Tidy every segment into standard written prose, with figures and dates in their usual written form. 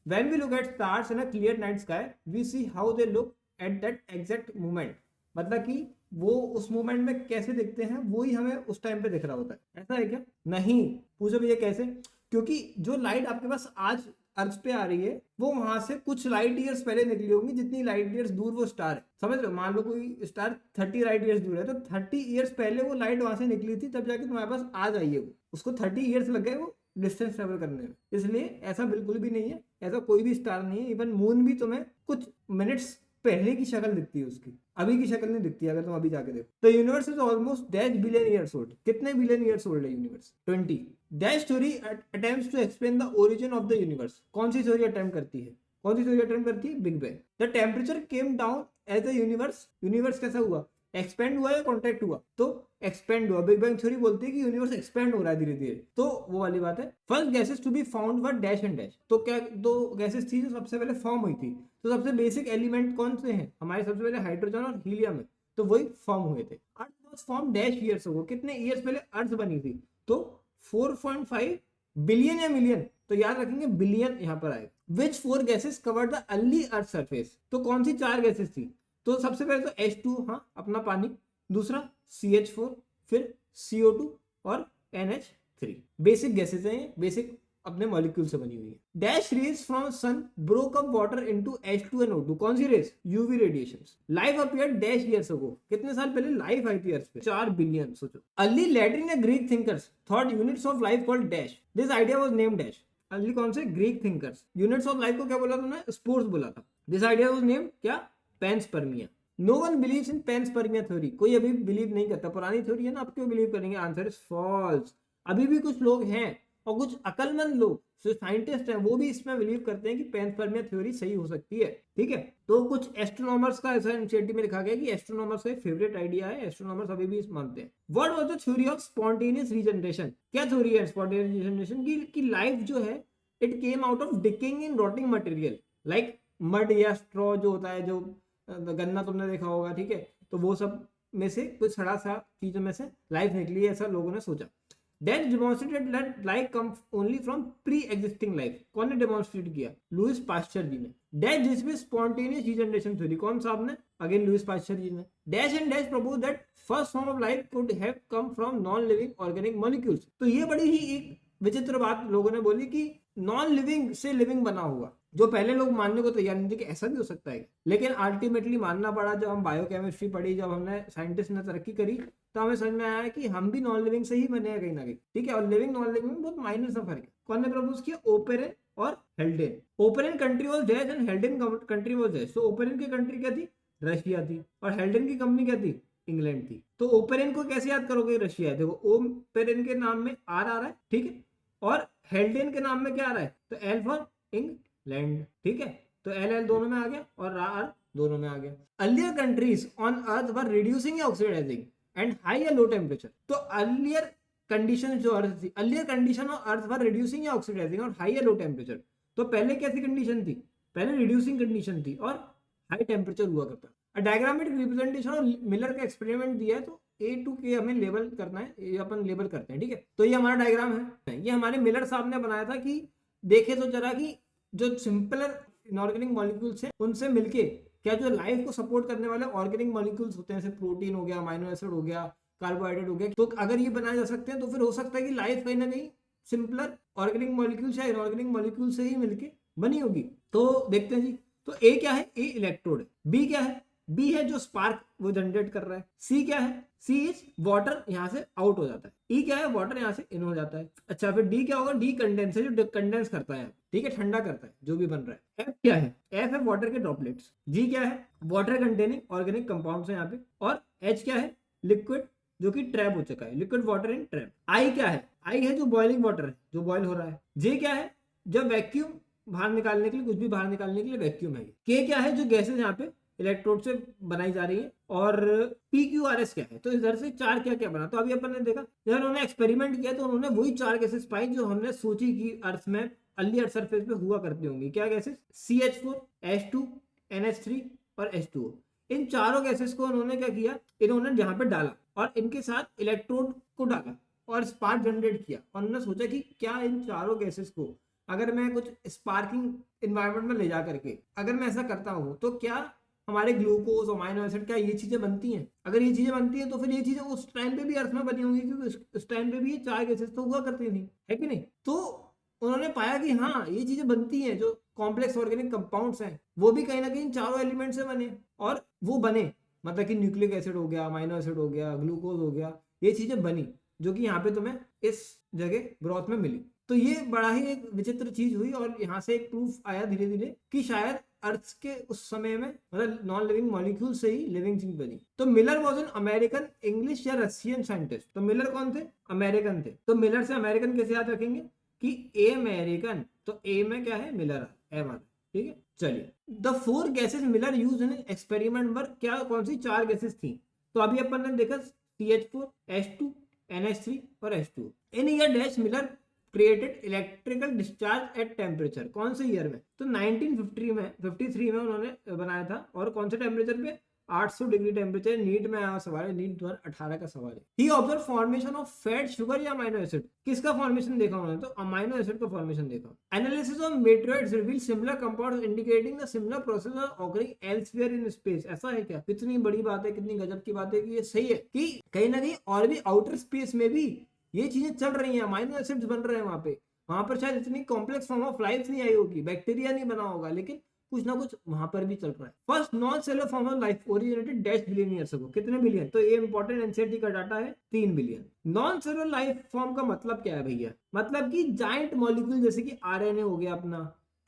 When we look at stars in a clear night sky we see how they look at that exact moment, मतलब कि वो उस moment में कैसे दिखते हैं वही हमें उस टाइम पे दिख रहा होता है। ऐसा है क्या? नहीं। पूछो भैया कैसे? क्योंकि जो लाइट आपके पास आज अर्थ पे आ रही है वो वहां से कुछ लाइट ईयर्स पहले निकली होंगी, जितनी लाइट ईयर्स दूर वो स्टार है। समझ रहे हो? मान लो कोई स्टार 30 लाइट ईयर्स दूर है, तो 30 ईयर्स पहले वो लाइट वहां से निकली थी, तब जाके तुम्हारे पास आज आई है। वो उसको 30 ईयर्स लग गए वो डिस्टेंस ट्रेवल करने में। इसलिए ऐसा बिल्कुल भी नहीं है, ऐसा कोई भी स्टार नहीं है। इवन मून भी तुम्हें कुछ मिनट्स पहले की शक्ल दिखती है उसकी, अभी की शक्ल नहीं दिखती अगर तुम अभी जाके देखो। The universe is almost dash billion years old. कितने बिलियन ईयर्स ओल्ड है universe? 20। That story attempts to explain the origin of the universe. कौन सी स्टोरी अटेम्प्ट करती है? कौन सी स्टोरी अटेम्प्ट करती है? Big bang. The temperature came down as the universe. Universe कैसा हुआ? एक्सपेंड हुआ या कॉन्ट्रैक्ट हुआ? तो एक्सपेंड हुआ। बिग बैंग थ्योरी बोलती है कि यूनिवर्स एक्सपेंड हो रहा है धीरे धीरे, तो वो वाली बात है। First gases to be found were dash and dash. तो क्या दो गैसेस थी जो सबसे पहले फॉर्म हुई थी? तो सबसे बेसिक एलिमेंट कौन से हैं हमारे? सबसे पहले हाइड्रोजन और हीलियम है, तो वही फॉर्म हुए थे। अर्थ was form dash years ago. कितने ईयर्स पहले अर्थ बनी थी? तो 4.5 बिलियन या मिलियन, तो याद रखेंगे बिलियन यहां पर आएगा। विच 4 gases covered the early earth surface. तो कौन सी 4 गैसेस थी? तो सबसे पहले तो H2, हाँ अपना पानी, दूसरा CH4, फिर CO2 और NH3। बेसिक गैसेस हैं, बेसिक अपने मॉलिक्यूल से बनी हुई है। Dash rays from sun broke up water into H2 and O2। कौन सी रेस? UV radiations. Life appeared dash years ago. कितने साल पहले लाइफ आई थी अर्थ पे? 4 बिलियन। सोचो। अर्ली लैटिन या Greek thinkers thought units of life called dash. This idea was named dash. Early कौन से? Greek thinkers. Units of life को क्या बोला तुमने? स्पोर्स बोला था। दिस आइडिया वाज नेम्ड क्या? Panspermia. No one believes in panspermia theory. कोई अभी बिलीव नहीं करता। पुरानी थ्योरी है ना, आप क्यों बिलीव करेंगे? Answer is false. अभी भी कुछ लोग हैं और कुछ अकलमंद लोग जो साइंटिस्ट हैं वो भी इसमें बिलीव करते हैं कि पैंसपर्मिया थ्योरी सही हो सकती है। ठीक है, तो कुछ एस्ट्रोनॉमर्स का ऐसा इनिशिएटिव में लिखा गया कि एस्ट्रोनॉमर्स का फेवरेट आइडिया है, एस्ट्रोनॉमर्स अभी भी मानते हैं। What was the theory of spontaneous regeneration? क्या थ्योरी है स्पॉन्टेनियस रीजनरेशन की लाइफ जो है it came out of decaying in rotting material like mud या स्ट्रॉ जो होता है, जो गन्ना तुमने देखा होगा, ठीक है, तो वो सब में से कुछ सड़ा सा चीजों में से लाइफ निकली है, ऐसा लोगों ने सोचा। That demonstrated that life comes only from pre-existing life। कौन ने डेमोन्स्ट्रेट किया? लुइस पास्चर जी ने। That this with spontaneous regeneration theory। कौन साहब ने? अगेन लुइस पास्चर जी ने। Dash and Dash propose that first form of life could have come from non-living organic molecules। तो ये बड़ी ही एक विचित्र बात लोगों ने बोली कि नॉन लिविंग से लिविंग बना हुआ, जो पहले लोग मानने को तैयार नहीं थे कि ऐसा भी हो सकता है, लेकिन अल्टीमेटली मानना पड़ा। जब हम बायोकेमिस्ट्री पढ़ी, जब हमने साइंटिस्ट ने तरक्की करी, तो हमें समझ में आया कि हम भी नॉन लिविंग से ही बने हैं कहीं ना कहीं। ठीक है, और लिविंग नॉन लिविंग में बहुत माइनर सा फर्क है। कौन ने प्रपोज किया? ओपेरेन और Haldane. Oparin country was dash and Haldane country was dash. तो ओपेरेन की कंट्री क्या थी? रशिया थी। और हेल्डेन की कंपनी क्या थी? इंग्लैंड थी। तो ओपेरेन को कैसे याद करोगे? रशिया है। देखो ओपेरेन के नाम में आर आ रहा है, ठीक है, और हेल्डेन के नाम में क्या आ रहा है? तो एल फॉर इंग्लैंड। ठीक है, तो एल एल दोनों में आ गया और आर दोनों में आ गया। Earlier countries on earth were reducing या ऑक्सीडाइजिंग एंड हाई या लो टेम्परेचर। तो अर्लियर कंडीशन जो अर्थ थी, earlier condition of earth were reducing या ऑक्सीडाइजिंग और हाई या लो टेम्परेचर। तो पहले कैसी कंडीशन थी? पहले रिड्यूसिंग कंडीशन थी और हाई टेम्परेचर हुआ करता। डायग्रामेटिक रिप्रेजेंटेशन और मिलर का एक्सपेरिमेंट दिया है, तो A to K हमें लेबल करना है, ये अपन लेबल करते हैं। ठीक है, तो ये हमारा डायग्राम है, ये हमारे मिलर साहब ने बनाया था कि देखे तो जरा कि जो सिंपलर इनऑर्गेनिक मॉलिक्यूल्स हैं उनसे मिलके क्या जो लाइफ को सपोर्ट करने वाले ऑर्गेनिक मॉलिक्यूल्स होते हैं, जैसे प्रोटीन हो गया, अमाइनो एसिड हो गया, कार्बोहाइड्रेट हो गया, तो अगर ये बनाए जा सकते हैं तो फिर हो सकता है कि लाइफ कहीं ना कहीं सिंपलर ऑर्गेनिक मॉलिक्यूल्स या इनऑर्गेनिक मॉलिक्यूल से ही मिलके बनी होगी। तो देखते हैं जी। तो ए क्या है? ए इलेक्ट्रोड है। बी क्या है? बी है जो स्पार्क वो जनरेट कर रहा है। सी क्या है? सी इज वाटर, यहां से आउट हो जाता है। ई क्या है? वाटर यहां से इन हो जाता है। अच्छा, फिर डी क्या होगा? डी कंडेंस है, जो कंडेंस करता है, ठीक है, ठंडा करता है जो भी बन रहा है। एफ क्या है? एफ है वाटर के ड्रॉपलेट्स। जी क्या है? वाटर कंटेनिंग ऑर्गेनिक कंपाउंड्स है यहाँ पे। और एच क्या है? लिक्विड जो कि ट्रैप हो चुका है, लिक्विड वाटर इन ट्रैप। आई क्या है? आई है जो बॉइलिंग वाटर है, जो बॉइल हो रहा है। जे क्या है? जब वैक्यूम बाहर निकालने के लिए, कुछ भी बाहर निकालने के लिए वैक्यूम है। के क्या है? जो गैसेज यहाँ पे इलेक्ट्रोड से बनाई जा रही है। और PQRS क्या है? तो इधर से चार क्या क्या बना। तो अभी अपन ने देखा जब उन्होंने एक्सपेरिमेंट किया तो उन्होंने वही चार गैसेस पाई जो हमने सोची कि अर्थ में अर्ली अर्थ सरफेस पे हुआ करती होंगी। क्या गैसेस? CH4, H2, NH3 और H2O। इन चारों गैसेस को उन्होंने क्या किया? इन्होंने जहां पे डाला और इनके साथ इलेक्ट्रोड को डाला और स्पार्क जनरेट किया, और उन्होंने सोचा कि क्या इन चारों गैसेस को अगर मैं कुछ स्पार्किंग इन्वायरमेंट में ले जा करके अगर मैं ऐसा करता हूँ तो क्या हमारे ग्लूकोज अमाइनो एसिड क्या ये चीजें बनती हैं? अगर ये चीजें बनती हैं तो फिर ये चीजें उस टाइम पे भी अर्थ में बनी होंगी, क्योंकि उस टाइम पे भी ये 4 गैसेस तो हुआ करती थी, है कि नहीं? तो उन्होंने पाया कि हाँ ये चीजें बनती हैं, जो कॉम्प्लेक्स ऑर्गेनिक कंपाउंड्स हैं वो भी कहीं ना कहीं चारों एलिमेंट से बने, और वो बने मतलब कि न्यूक्लिक एसिड हो गया, अमाइनो एसिड हो गया, ग्लूकोज हो गया, ये चीजें बनी जो कि यहाँ पे तुम्हें इस जगह ब्रॉथ में मिली। तो ये बड़ा ही एक विचित्र चीज हुई, और यहाँ से एक प्रूफ आया धीरे धीरे कि शायद अर्थ के उस समय में मतलब नॉन लिविंग मॉलिक्यूल से ही लिविंग थिंग बनी। तो Miller was an American English या रशियन साइंटिस्ट। तो मिलर कौन थे? अमेरिकन थे। तो मिलर से अमेरिकन कैसे याद रखेंगे कि ए अमेरिकन, तो ए में क्या है? मिलर, एम आर, ठीक है। चलिए, the 4 gases Miller use in experiment work, क्या कौन सी 4 गैसेस थी? तो अभी अपन ने देखा CH4, H2, NH3 और H2। In year dash Miller created electrical discharge at temperature, कौन से ईयर में? तो 1953 में उन्होंने बनाया था। और कौन से टेम्परेचर पे? 800 डिग्री टेम्परेचर। नीट में आया सवाल है, नीट 2018 का सवाल है। He observe formation of fat, sugar या अमाइनो एसिड। किसका फॉर्मेशन देखा उन्होंने? तो अमाइनो एसिड का फॉर्मेशन देखा। Analysis of meteorites reveal similar compounds indicating the similar process are occurring elsewhere in space. ऐसा है क्या? कितनी बड़ी बात है, कितनी गजब की बात है कि ये सही है कि कहीं ना कहीं और भी आउटर स्पेस में भी ये चीजें चल रही हैं, अमाइनो एसिड्स बन रहे हैं वहां पर शायद इतनी कॉम्प्लेक्स फॉर्म ऑफ लाइफ नहीं आई होगी, बैक्टीरिया नहीं बना होगा, लेकिन कुछ ना कुछ वहां पर भी चल रहा है। First non seller form of life originated dash billion years ago. कितने बिलियन? तो ये इंपॉर्टेंट एनसीईआरटी का डाटा है, 3 billion. Non seller life form का मतलब क्या है भैया? मतलब कि जाइंट मॉलिक्यूल, जैसे कि आरएनए हो गया अपना,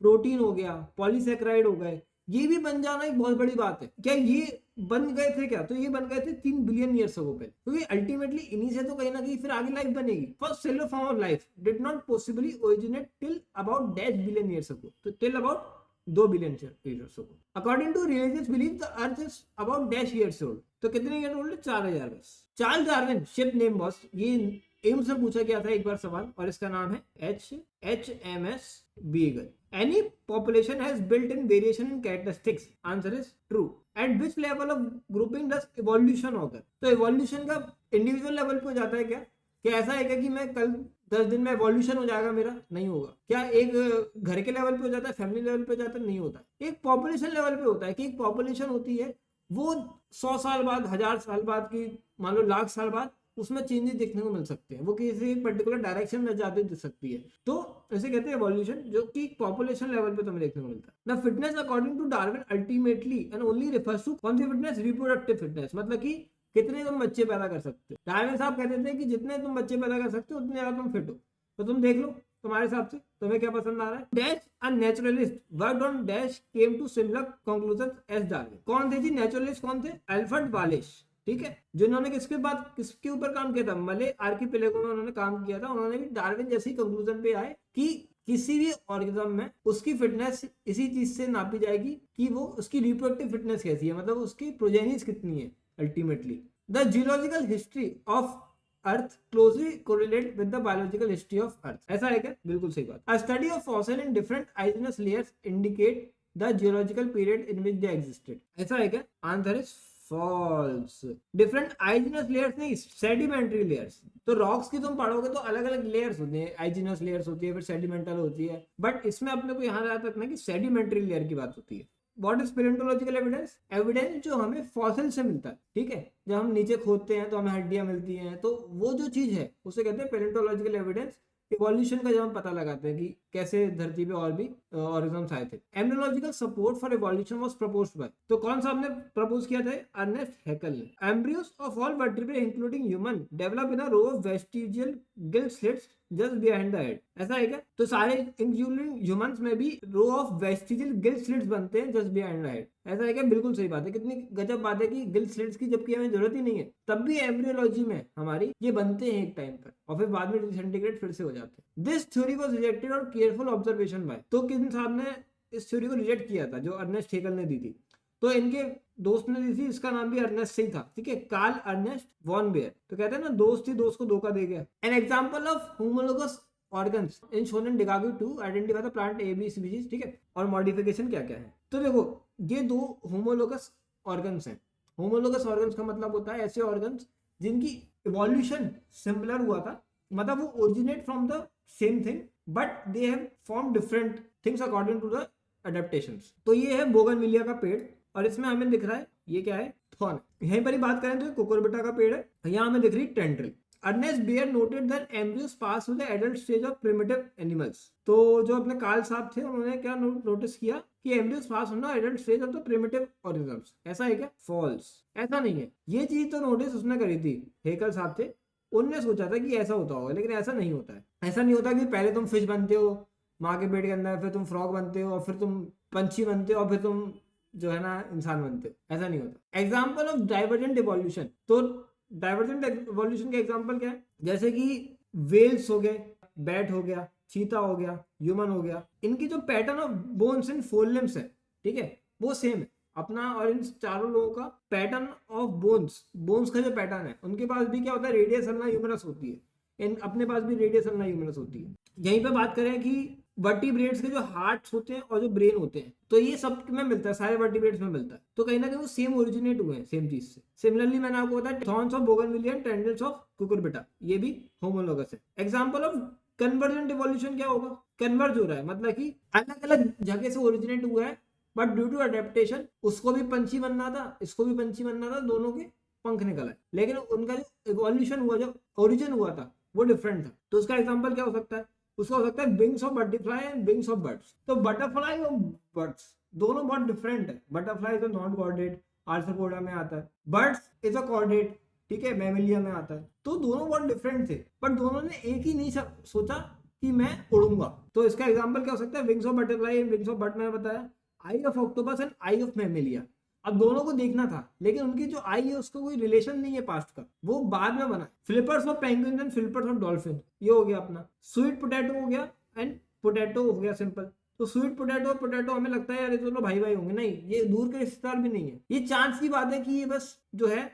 प्रोटीन हो गया, पॉलीसेकेराइड हो गए, ये भी बन जाना एक बहुत बड़ी बात है। क्या ये बन गए थे क्या? तो ये बन गए थे 3 बिलियन ईयर्स अगो पहले, क्योंकि अल्टीमेटली इन्हीं से तो कहीं ना कहीं फिर आगे लाइफ बनेगी। First cellular form of life did not possibly originate till about dash billion years ago, तो till about 2 billion years ago. According to religious belief the earth is about dash years old. तो कितने year old है? 4000 बस। Charles Darwin ship name boss, ये एम्स से पूछा गया था एक बार सवाल, और इसका नाम है HMS beagle. Any population has built-in variation in characteristics. Answer is true. At which level of grouping does evolution occur? तो evolution का इंडिविजुअल लेवल पे हो जाता है क्या? क्या ऐसा है क्या कि मैं कल 10 दिन में evolution हो जाएगा मेरा? नहीं होगा। क्या एक घर के लेवल पे हो जाता है, फैमिली लेवल पे हो जाता है? नहीं होता। एक पॉपुलेशन लेवल पे होता है कि एक पॉपुलेशन होती है, वो 100 साल बाद, 1000 साल बाद की, मान लो लाख साल बाद उसमें चेंजेस देखने को मिल सकते हैं, वो किसी पर्टिकुलर डायरेक्शन में जाते दिख सकती है। तो इसे कहते हैं एवोल्यूशन, जो कि पॉपुलेशन लेवल पे तुम्हें देखने को मिलता है। ना fitness according to Darwin ultimately and only refers to कौन सी फिटनेस? रिप्रोडक्टिव फिटनेस, मतलब कि कितने तुम बच्चे पैदा कर सकते हो। डार्विन साहब कहते थे कि जितने तुम बच्चे पैदा कर सकते हो उतने ज्यादा तुम फिट हो। तो तुम देख लो तुम्हारे हिसाब से तुम्हें क्या पसंद आ रहा है। Dash a naturalist worked on dash came to similar conclusion as Darwin. कौन थे जी नेचुरलिस्ट? कौन थे? अल्फ्रेड वालेस, ठीक है, जिन्होंने किसके ऊपर काम किया था? मले आर्किपेलागो में उन्होंने काम किया था। उन्होंने भी डार्विन जैसी कंक्लूजन पे आए कि किसी भी ऑर्गेनिज्म में उसकी फिटनेस इसी चीज से नापी जाएगी कि वो उसकी रिप्रोडक्टिव फिटनेस कैसी है, मतलब उसकी प्रोजेनिस कितनी है ultimately. The geological history of earth closely correlate with the biological history of earth. ऐसा है क्या? बिल्कुल सही बात। A study of fossil in different igneous layers indicate the geological period in which they existed. ऐसा है क्या? Answer is false. Different igneous layers नहीं, सेडिमेंट्री लेयर्स। तो रॉक्स की तुम पढ़ोगे तो अलग अलग लेयर्स होती है, आइजिनस लेयर्स होती है, फिर सेडिमेंटल होती है, बट इसमें अपने को यहाँ याद रखना कि सेडिमेंट्री लेयर की बात होती है। What is paleontological evidence? Evidence जो हमें फॉसिल से मिलता है, ठीक है, जब हम नीचे खोदते हैं तो हमें हड्डियां मिलती हैं, तो वो जो चीज है उसे कहते हैं पेलेंटोलॉजिकल एविडेंस। इवोल्यूशन का जब हम पता लगाते हैं कि कैसे धरती पे और भी ऑर्गेनिज्म्स आए थे। Embryological support for evolution was proposed by, तो कौन सा आपने प्रपोज किया था? अर्नेस्ट हैकेल ने। Embryos of all vertebrate including human develop in a row of vestigial gill slits just behind the head. ऐसा है क्या? तो सारे इंक्लूडिंग ह्यूमंस में भी row of vestigial gill slits बनते हैं जस्ट बिहाइंड द हेड। ऐसा है क्या? बिल्कुल सही बात है। कितनी गजब बात है कि गिल स्लिट्स की जबकि हमें जरूरत ही नहीं है, तब भी एम्ब्रियोलॉजी में हमारी ये बनते हैं एक टाइम पर, और फिर बाद में डिसइंटीग्रेट फिर से हो जाते हैं। This theory was rejected on careful observation bye, तो किन साहब ने इस थ्योरी को रिजेक्ट किया था? जो अर्नेस्ट हैकेल ने दी थी, तो इनके दोस्त ने दी थी, इसका नाम भी अर्नेस्ट से ही था, ठीक है, कार्ल अर्नेस्ट वॉन बेयर। तो कहते हैं ना, दोस्त ही दोस्त को धोखा दे गया। An example of homologous organs in shown in डिकागो टू आइडेंटिफाई द प्लांट एबी स्पीशीज, ठीक है, और मॉडिफिकेशन क्या क्या है। तो देखो ये 2 होमोलोगस ऑर्गन्स हैं। होमोलोगस ऑर्गन्स का मतलब होता है ऐसे ऑर्गन्स जिनकी इवोल्यूशन सिमिलर हुआ था, मतलब वो originate from the same thing, but they have form different things according to the adaptations. तो ये है बोगनविलिया का पेड़ और इसमें हमें दिख रहा है ये क्या है, थॉर्न। यहीं पर ही बात करें तो कुकुरबिटा का पेड़ है, यहाँ हमें दिख रही tendril. Ernst Baer noted that embryos pass through the adult stage of primitive animals. तो जो अपने कार्ल साहब थे उन्होंने क्या नोटिस किया कि एम्ब्रियोस पास होना adult stage of the primitive organisms. ऐसा है क्या? फॉल्स, ऐसा नहीं है। ये चीज तो नोटिस उसने करी थी, हेकल साहब थे, उनने सोचा था कि ऐसा होता होगा, लेकिन ऐसा नहीं होता है। ऐसा नहीं होता कि पहले तुम फिश बनते हो माँ के पेट के अंदर, फिर तुम फ्रॉग बनते हो और फिर तुम पंछी बनते हो और फिर तुम जो है ना इंसान बनते हो, ऐसा नहीं होता। एग्जाम्पल ऑफ डाइवर्जेंट इवोल्यूशन, तो डाइवर्जेंट इवोल्यूशन के एग्जाम्पल क्या है? जैसे कि वेल्स हो गए, बैट हो गया, चीता हो गया, ह्यूमन हो गया, इनकी जो pattern of bones and forelimbs है, ठीक है, वो सेम है अपना और इन चारों लोगों का। पैटर्न ऑफ बोन्स का जो पैटर्न है, उनके पास भी क्या होता है, रेडियस अल्ना ह्यूमरस होती है, इन अपने पास भी रेडियस अल्ना ह्यूमरस होती है। यहीं पे बात करें कि वर्टिब्रेट्स के जो हार्ट्स होते हैं और जो ब्रेन होते हैं, तो ये सब में मिलता है, सारे वर्टिब्रेट्स में मिलता है। तो कहीं ना कहीं वो सेम ओरिजिनेट हुए हैं सेम चीज से। सिमिलरली मैंने आपको बताया thorns of bougainvillea, tendrils of Cucurbita, ये भी होमोलोगस है। एग्जांपल ऑफ कन्वर्जेंट इवोल्यूशन क्या होगा? कन्वर्ज हो रहा है मतलब कि अलग अलग जगह से ओरिजिनेट हुआ है, बट ड्यू टू अडेप्टेशन उसको भी पंछी बनना था, इसको भी पंछी बनना था, दोनों के पंख निकल आए, लेकिन उनका जो इवोल्यूशन हुआ, जो ओरिजिन हुआ था, वो डिफरेंट था। तो उसका एग्जांपल क्या हो सकता है? उसका हो सकता है wings of butterfly and wings of birds. तो बटरफ्लाई और बर्ड्स दोनों बहुत डिफरेंट है। बटरफ्लाई तो नॉन कॉर्डेट, आर्थ्रोपोडा में आता है, बर्ड्स इज अ कॉर्डेट, ठीक है, मैमेलिया में आता है। तो दोनों बहुत डिफरेंट थे, बट दोनों ने एक ही नहीं सोचा कि मैं उड़ूंगा। तो इसका एग्जांपल क्या हो सकता है? Wings of butterfly and wings of bird मैंने बताया, eye of octopus and eye of mammalia. अब दोनों को देखना था, लेकिन उनकी जो आई है उसको कोई रिलेशन नहीं है पास्ट का, वो बाद में बना। Flippers of penguin and flippers of dolphin, ये हो गया अपना। स्वीट पोटैटो हो गया एंड पोटैटो हो गया सिंपल। तो स्वीट पोटैटो और पोटैटो हमें लगता है यार ये दोनों भाई भाई होंगे, नहीं, ये दूर के रिश्तेदार भी नहीं है। ये चांस की बात है कि ये बस जो है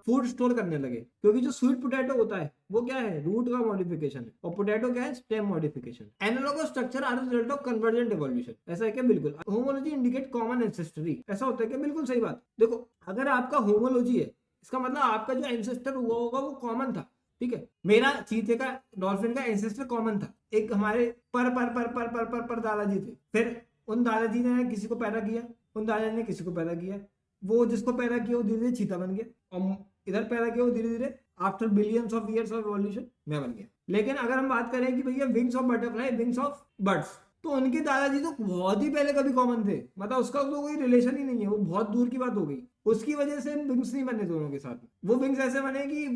फूड स्टोर करने लगे, क्योंकि जो स्वीट पोटैटो होता है वो क्या है, रूट का मॉडिफिकेशन है, और पोटैटो क्या है, stem modification. Analogous structure are result of convergent evolution. ऐसा है क्या? बिल्कुल। होमोलॉजी इंडिकेट कॉमन एंसेस्टरी, ऐसा होता है क्या? बिल्कुल सही बात। देखो अगर आपका होमोलॉजी है, इसका मतलब आपका जो एंसेस्टर हुआ होगा वो कॉमन था, ठीक है। मेरा चीते का, डॉल्फिन का एंसेस्टर कॉमन था, एक हमारे पर दादाजी थे, फिर उन दादाजी ने किसी को पैदा किया, उन दादाजी ने किसी को पैदा किया, वो जिसको पैदा किया वो धीरे धीरे चीता बन गया, और इधर पैदा किया वो धीरे धीरे after billions of years of evolution मैं बन गया। लेकिन अगर हम बात करें कि भैया wings of butterfly, wings of birds, तो उनके दादाजी तो बहुत ही पहले कभी कॉमन थे, मतलब उसका तो कोई रिलेशन ही नहीं है, वो बहुत दूर की बात हो गई। उसकी वजह से विंग्स नहीं बने दोनों के साथ, वो विंग्स ऐसे बने कि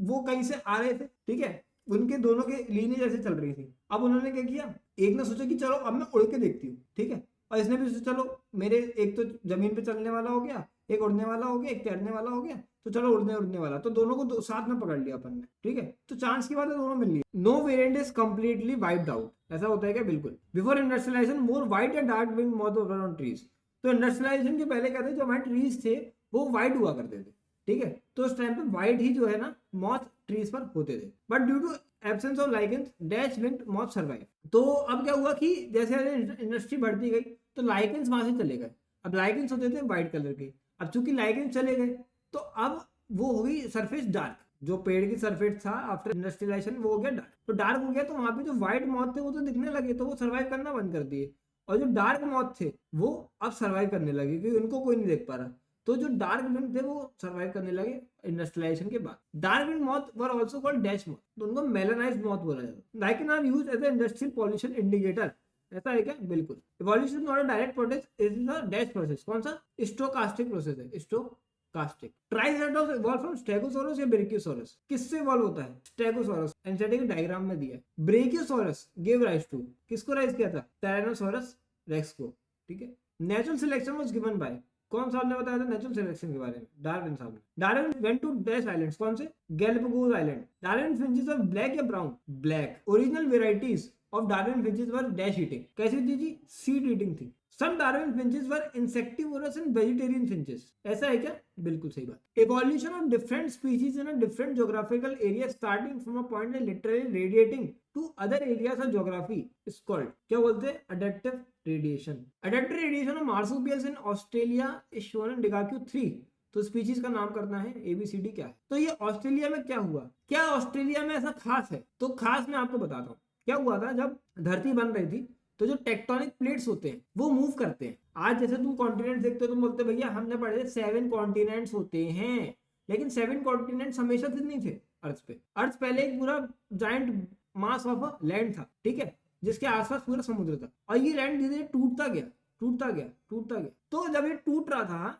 वो कहीं से आ रहे थे, ठीक है, उनके दोनों के लीनेज ऐसे चल रही थी। अब उन्होंने क्या किया, एक ने सोचा कि चलो अब मैं उड़ के देखती हूँ, ठीक है, और इसने भी सोचा चलो मेरे एक तो जमीन पे चलने वाला हो गया, एक उड़ने वाला हो गया, एक तैरने वाला हो गया, तो चलो उड़ने वाला, तो दोनों को साथ में पकड़ लिया अपन ने, ठीक है। तो चांस की बात है दोनों मिल लिए। No variant is completely wiped out, ऐसा होता है क्या? बिल्कुल। Before industrialisation more white and dark wing moth were on trees. तो इंडस्ट्रियलाइजेशन के पहले क्या थे, जो हमारे ट्रीज थे वो व्हाइट हुआ करते थे, ठीक है। तो उस टाइम पे व्हाइट ही जो है ना मॉथ ट्रीज पर होते थे, but due to absence of lichens dash winged moth survive. तो अब क्या हुआ कि जैसे इंडस्ट्री बढ़ती गई तो लाइकेंस वहां से चले गए। अब लाइकेंस होते थे व्हाइट कलर के, अब चूंकि लाइकेंस चले गए तो अब वो हो गई सरफेस डार्क, जो पेड़ की सरफेस था आफ्टर इंडस्ट्रियलाइजेशन वो हो गया डार्क। तो डार्क हो गया तो वहां पे जो व्हाइट मॉथ थे वो तो दिखने लगे, तो वो सर्वाइव करना बंद कर दिए, और जो डार्क मॉथ थे वो अब सर्वाइव करने लगे क्योंकि उनको कोई नहीं देख पा रहा। तो जो डार्क विंग थे वो सर्वाइव करने लगे इंडस्ट्रियलाइजेशन के बाद। Dark wing moth were also called dash moth, तो उनको मेलानाइज्ड मॉथ बोला जाता है। Lichen are used as a industrial pollution indicator, ऐसा है क्या? बिल्कुल। Evolution not a direct process, is a dash process. कौन सा? स्टोकास्टिक प्रोसेस है, stochastic. Triceratops evolve from Stegosaurus या ब्रेकियोसॉरस? किससे इवॉल्व होता है? स्टेगोसॉरस। एनसीईआरटी डायग्राम में दिया है। ब्रेकियोसॉरस गिव राइज टू, किसको राइज किया था? टायरानोसॉरस रेक्स को, ठीक है। Natural selection was given by, कौन साहब ने बताया था नेचुरल सिलेक्शन के बारे में? डार्विन साहब ने। Darwin went to dash islands, कौन से? Galapagos island. Darwin finches were black या brown? Black. Original varieties of Darwin finches were dash eating, कैसी थी जी? सीड ईटिंग थी। Some Darwin finches were insectivorous and vegetarian finches, ऐसा है क्या? बिल्कुल सही बात। Evolution of different species in a different geographical area starting from a point and literally radiating to other areas of geography is called, क्या बोलते हैं? Adaptive radiation. Adaptive radiation of marsupials in Australia is shown in डिगाक्यू 3। तो species का नाम करना है, ABCD क्या है। तो ये ऑस्ट्रेलिया में क्या हुआ, क्या ऑस्ट्रेलिया में ऐसा खास है? तो खास मैं आपको बताता हूँ। क्या हुआ था, जब धरती बन रही थी तो जो टेक्टोनिक प्लेट्स होते हैं वो मूव करते हैं। आज जैसे तुम कॉन्टिनेंट देखते हो, तुम बोलते भैया हमने पढ़े 7 कॉन्टिनेंट्स होते हैं, लेकिन 7 कॉन्टिनेंट्स हमेशा से नहीं थे अर्थ पे। अर्थ पहले एक पूरा जायंट मास ऑफ लैंड था, ठीक है, जिसके आसपास पूरा समुद्र था, और ये लैंड धीरे धीरे टूटता गया टूटता गया टूटता गया। तो जब ये टूट रहा था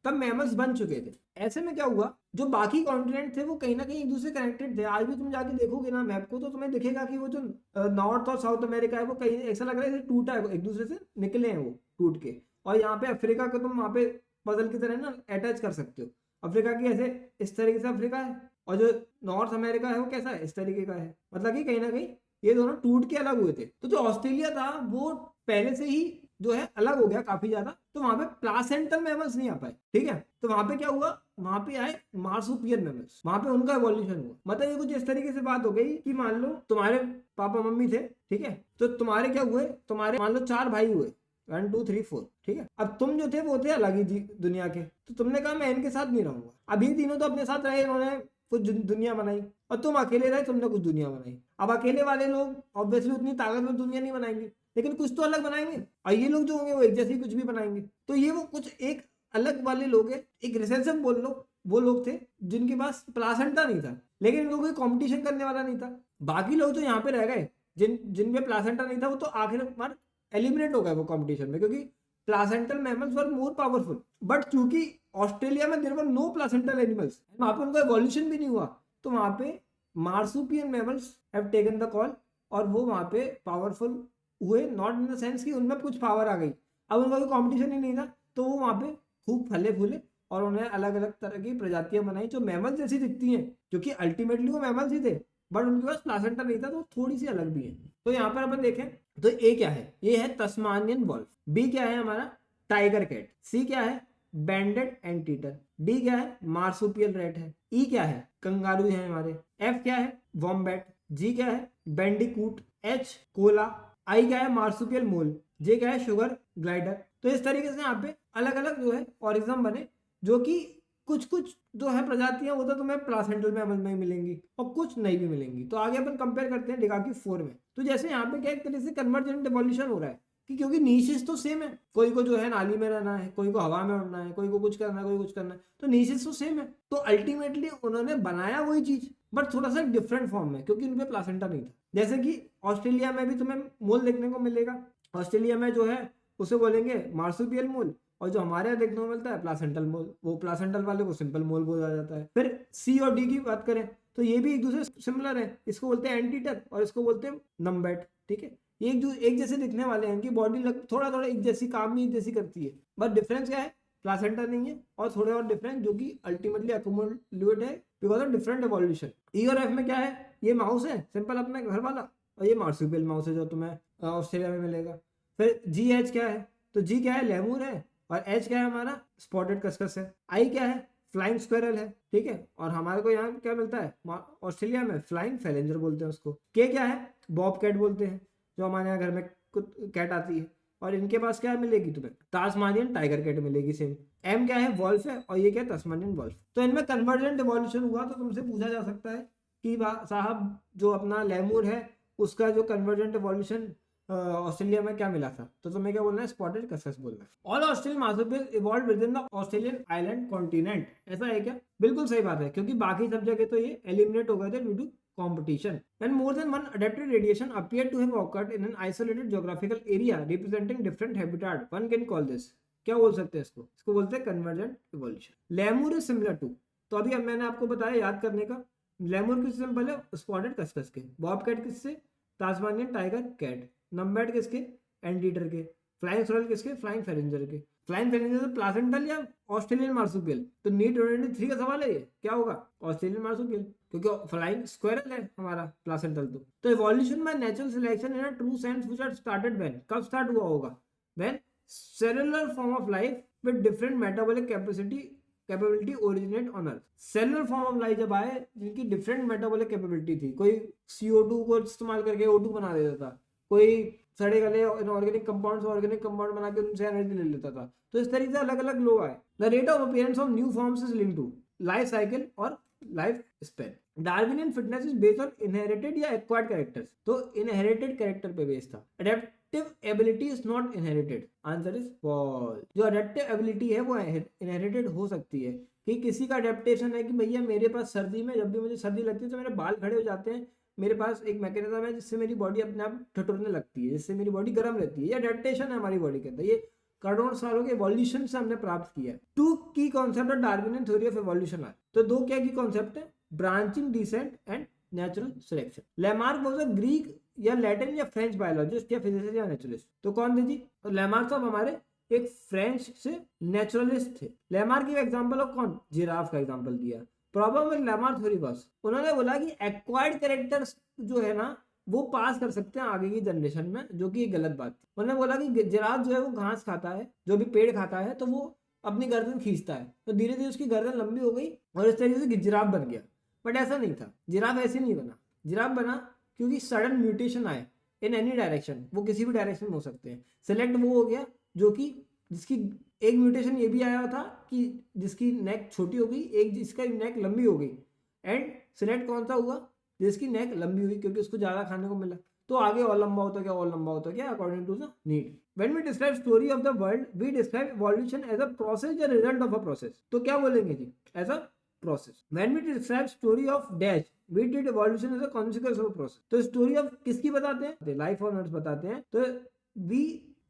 तब मैमल्स बन चुके थे। ऐसे में क्या हुआ, जो बाकी कॉन्टिनेंट थे वो कहीं ना कहीं एक दूसरे कनेक्टेड थे। आज भी तुम जाके देखोगे ना मैप को, तो तुम्हें दिखेगा कि वो जो नॉर्थ और साउथ अमेरिका है वो कहीं ऐसा लग रहा है टूटा है, एक दूसरे से निकले हैं वो टूट के। और यहाँ पे अफ्रीका को तुम वहाँ पे पजल की तरह ना अटैच कर सकते हो। अफ्रीका की ऐसे इस तरीके से अफ्रीका है, और जो नॉर्थ अमेरिका है वो कैसा है, इस तरीके का है। मतलब कि कहीं ना कहीं ये दोनों टूट के अलग हुए थे। तो जो ऑस्ट्रेलिया था वो पहले से ही जो है अलग हो गया काफी ज्यादा, तो वहां पे प्लासेंटल मैमल्स नहीं आ पाए, ठीक है। तो वहां पे क्या हुआ, वहां पे आए मार्सुपियल मैमल्स, वहां पे उनका इवोल्यूशन हुआ। मतलब ये कुछ इस तरीके से बात हो गई कि मान लो तुम्हारे पापा मम्मी थे, ठीक है, तो तुम्हारे क्या हुए, तुम्हारे मान लो 4 भाई हुए, 1 2 3 4, ठीक है। अब तुम जो थे वो थे अलग ही दुनिया के, तो तुमने कहा मैं इनके साथ नहीं रहूंगा। अब ये तीनों तो अपने साथ रहे, इन्होंने कुछ दुनिया बनाई, और तुम अकेले रहे, तुमने कुछ दुनिया बनाई। अब अकेले वाले लोग ऑब्वियसली उतनी ताकतवर दुनिया नहीं बनाएंगे, लेकिन कुछ तो अलग बनाएंगे, और ये लोग जो होंगे वो एक जैसी कुछ भी बनाएंगे। तो ये वो कुछ एक अलग वाले लोग हैं, एक रिसेसिव बोल लो, वो लोग थे जिनके पास प्लासेंटा नहीं था, लेकिन इनको कोई कॉम्पिटिशन करने वाला नहीं था। बाकी लोग जो यहाँ पे रह गए जिनमें प्लासेंटा नहीं था, वो तो आखिर बार एलिमिनेट हो गए वो कॉम्पिटिशन में, क्योंकि placental mammals were more powerful. But चूंकि ऑस्ट्रेलिया में there were no placental animals, वहां पे उनका एवोल्यूशन भी नहीं हुआ, तो वहां पे marsupial mammals have taken the call, और वो वहां पे पावरफुल हुए, नॉट इन द सेंस कि उनमें कुछ पावर आ गई, अब उनका कोई कॉम्पिटिशन ही नहीं था, तो वो वहां पे खूब फले फूले, और उन्हें अलग अलग तरह की प्रजातियां बनाई जो मैमल्स जैसी दिखती हैं, क्योंकि अल्टीमेटली वो मैमल्स ही थे, बट उनके पास प्लासेंटा नहीं था, तो थोड़ी सी अलग भी है। तो यहाँ पर अपन देखें तो ए क्या है, ये है तस्मानियन वॉल्फ, बी क्या है हमारा टाइगर कैट, सी क्या है बैंडेड एंटीटर, डी क्या है मार्सुपियल रैट है, ई क्या है कंगारू है हमारे, एफ क्या है वॉम्बैट, जी क्या है बैंडिकूट, एच कोला, आई क्या है मार्सुपियल मोल, जे क्या है शुगर ग्लाइडर। तो इस तरीके से यहाँ पे अलग अलग जो है ऑरिज्म बने, जो कि कुछ कुछ जो है प्रजातियां वो तो तुम्हें प्लासेंटल मैमल में मिलेंगी और कुछ नहीं भी मिलेंगी। तो आगे अपन कंपेयर करते हैं डिगाकी 4 में। तो जैसे यहाँ पे क्या एक तरह से कन्वर्जेंट इवोल्यूशन हो रहा है, कि क्योंकि नीशेस तो सेम है, कोई को जो है नाली में रहना है, कोई को हवा में उड़ना है, कोई को कुछ करना है, कोई कुछ करना है, तो नीशेस तो सेम है। तो अल्टीमेटली उन्होंने बनाया वही चीज, बट थोड़ा सा डिफरेंट फॉर्म में, क्योंकि उनपे प्लासेंटा नहीं था। जैसे कि ऑस्ट्रेलिया में भी तुम्हें मोल देखने को मिलेगा, ऑस्ट्रेलिया में जो है उसे बोलेंगे मार्सुपियल मोल, और जो हमारे यहाँ देखने को मिलता है प्लासेंटल मोल, वो प्लासेंटल वाले को सिंपल मोल बोला जाता है। फिर सी और डी की बात करें तो ये भी एक दूसरे सिमिलर है, इसको बोलते हैं एंटीटर और इसको बोलते हैं नम्बैट, ठीक है। एक जैसे दिखने वाले हैं, इनकी बॉडी थोड़ा थोड़ा एक जैसी, काम भी एक जैसी करती है, बट डिफरेंस क्या है, प्लासेंटा नहीं है, और थोड़े और डिफरेंस जो कि अल्टीमेटली अकोमोडेट है बिकॉज ऑफ डिफरेंट एवोल्यूशन। ई और एफ में क्या है, ये माउस है सिंपल अपना घर वाला, और ये मार्सुपियल माउस है जो तुम्हें ऑस्ट्रेलिया में मिलेगा। फिर जी एच क्या है, तो जी क्या है लेमूर है, और एच क्या है हमारा स्पॉटेड कस्कस है, आई क्या है फ्लाइंग स्क्वेरल है, ठीक है, और हमारे को यहाँ क्या मिलता है ऑस्ट्रेलिया में फ्लाइंग फैलेंजर बोलते हैं उसको। के क्या है बॉब कैट बोलते हैं, जो हमारे यहाँ घर में कैट आती है, और इनके पास क्या मिलेगी तुम्हें तास्मानियन टाइगर कैट मिलेगी सेम। एम क्या है वॉल्फ है, और ये क्या है तस्मानियन वॉल्फ। तो इनमें कन्वर्जेंट इवोल्यूशन हुआ, तो तुमसे पूछा जा सकता है कि साहब जो अपना लेमूर है उसका जो कन्वर्जेंट इवोल्यूशन ऑस्ट्रेलिया में क्या मिला था, तो तुम्हें क्या बोलना है स्पॉटेड कस्कस बोलना है। All Australian marsupial evolved with in the Australian island continent, ऐसा है क्या, बिल्कुल सही बात है, क्योंकि बाकी सब जगह तो ये एलिमिनेट हो गए थे due to competition. When more than one adapted radiation appeared to have occurred in an isolated geographical area representing different habitat, one can call this, क्या बोल सकते हैं इसको बोलते हैं convergent evolution. Lemur is similar to, तो अभी अब मैंने आपको बताया याद करने का, लेमूर किससे सिंपल है स्पॉटेड कस्कस के, बॉब कैट किससे तास्मानियन टाइगर कैट, नम्बैट किसके एंटीटर के, फ्लाइंग स्क्वेरल किसके फ्लाइंग फैलेंजर के। फ्लाइंग फैलेंजर प्लासेंटल या ऑस्ट्रेलियन मार्सुपियल, तो नीट 23 का सवाल है ये, क्या होगा ऑस्ट्रेलियन मार्सुपियल, क्योंकि फ्लाइंग स्क्वेरल है हमारा प्लासेंटल। तो evolution by natural selection in a true sense which had started when, कब स्टार्ट हुआ होगा, when cellular form of life with different metabolic capability originate on earth. Cellular form of life जब आए जिनकी different metabolic capability थी, कोई CO2 को इस्तेमाल करके O2 बना देता था, कोई सड़े गले ऑर्गेनिक कंपाउंड बना के उनसे एनर्जी ले लेता था। तो इस तरीके से अलग अलग लोग आए। The rate of appearance of new forms is linked to life cycle और life span. Darwinian fitness is based on inherited या एक्वायर्ड कैरेक्टर्स, तो इनहेरिटेड कैरेक्टर पे बेस्ड था। Adaptive ability is not inherited, answer is false. जो adaptive ability है वो inherited हो सकती है, कि किसी का अडेप्टेशन है कि भैया मेरे पास सर्दी में जब भी मुझे सर्दी लगती है तो मेरे बाल खड़े हो जाते हैं, मेरे पास एक मैकेनिज्म है जिससे मेरी बॉडी अपने आप ठिठुरने लगती है, जिससे मेरी बॉडी गर्म रहती है। ये अडेप्टेशन है हमारी बॉडी के अंदर, ये करोड़ों सालों के इवोल्यूशन से हमने प्राप्त किया है। टू की concept of Darwinian theory of evolution है, तो दो क्या की कॉन्सेप्ट है, branching descent and natural selection. Lamarck was a Greek या लैटिन या फ्रेंच बायोलॉजिस्ट या फिजिसिस्ट या नेचुरलिस्ट, तो कौन थे जी, तो लेमार्क साहब हमारे एक फ्रेंच से नेचुरलिस्ट थे। लेमार्क की एग्जांपल ऑफ कौन, जिराफ का एग्जांपल दिया। Problem with Lamarck theory was, उन्होंने बोला कि एक्वायर्ड कैरेक्टर्स जो है ना वो पास कर सकते हैं आगे की जनरेशन में, जो कि गलत बात थी। उन्होंने बोला कि जिराफ जो है वो घास खाता है, जो भी पेड़ खाता है, तो वो अपनी गर्दन खींचता है, तो धीरे धीरे उसकी गर्दन लंबी हो गई और इस तरीके से जिराफ बन गया। बट ऐसा नहीं था, जिराफ ऐसे नहीं बना। जिराफ बना क्योंकि सडन म्यूटेशन आए इन एनी डायरेक्शन, वो किसी भी डायरेक्शन में हो सकते हैं। सेलेक्ट वो हो गया जो कि जिसकी एक म्यूटेशन ये भी आया था कि जिसकी नेक छोटी हो गई, एक जिसका नेक लंबी हो गई, एंड सिलेक्ट कौन सा हुआ, जिसकी नेक लंबी हुई क्योंकि उसको ज्यादा खाने को मिला, तो आगे और लंबा होता गया और लंबा होता गया according to the need. When we describe story of the world, we describe evolution as a process या result of a process, तो क्या बोलेंगे जी, as a process। When we describe story of dash, we did evolution as a consequence of a process, तो story of किसकी बताते हैं, life on earth बताते हैं, तो we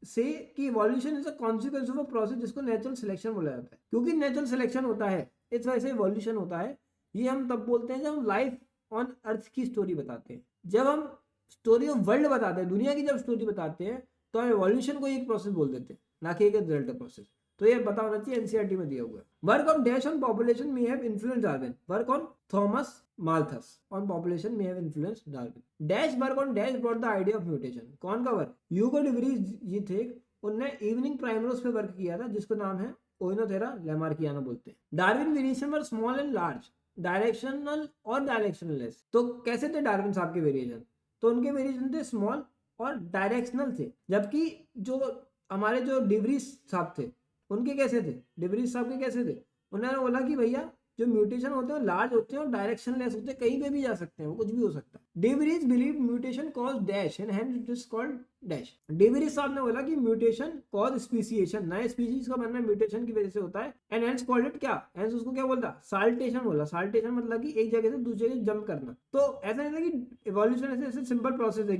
से कि evolution is a consequence of a process, जिसको नेचुरल सिलेक्शन बोला जाता है। क्योंकि नेचुरल सिलेक्शन होता है इस वजह से इवोल्यूशन होता है। ये हम तब बोलते हैं जब हम लाइफ ऑन अर्थ की स्टोरी बताते हैं। जब हम स्टोरी ऑफ वर्ल्ड बताते हैं, दुनिया की जब स्टोरी बताते हैं, तो हम इवोल्यूशन को एक प्रोसेस बोल देते हैं, ना कि एक रिजल्ट प्रोसेस। तो ये पता होना चाहिए, एनसीईआरटी में दिया हुआ है। Work on dash on population may have influence Darwin, work on Thomas Malthus on population may have influence Darwin. Dash work on dash brought the idea of mutation, कौन का वर्क, ह्यूगो de Vries ये थे, उनने evening primrose पे work किया था, जिसको नाम है ओइनोथेरा लेमार्कियाना बोलते हैं। Darwin variation were small and large, directional और डायरेक्शनलेस। तो कैसे थे डार्विन साहब के वेरिएशन, तो उनके वेरिएशन थे स्मॉल और डायरेक्शनल थे, जबकि जो हमारे जो डिवरीज साहब थे उनके कैसे थे, डिवरीज साहब के कैसे थे, उन्होंने बोला कि भैया जो म्यूटेशन होते हैं लार्ज होते हैं और डायरेक्शन लेस होते हैं, कहीं पे भी जा सकते हैं, वो कुछ भी हो सकता है। De Vries believe mutation cause dash and hence it is called dash. De Vries साहब ने बोला कि म्यूटेशन कॉज स्पीसीएशन, नए स्पीसीज का बनना म्यूटेशन की वजह से होता है, एंड हेंस कॉल्ड इट क्या, हेंस उसको क्या बोलता, साल्टेशन बोला। साल्टेशन मतलब कि एक जगह से दूसरी जगह जंप करना। तो ऐसा नहीं था कि इवोल्यूशन ऐसे सिंपल प्रोसेस है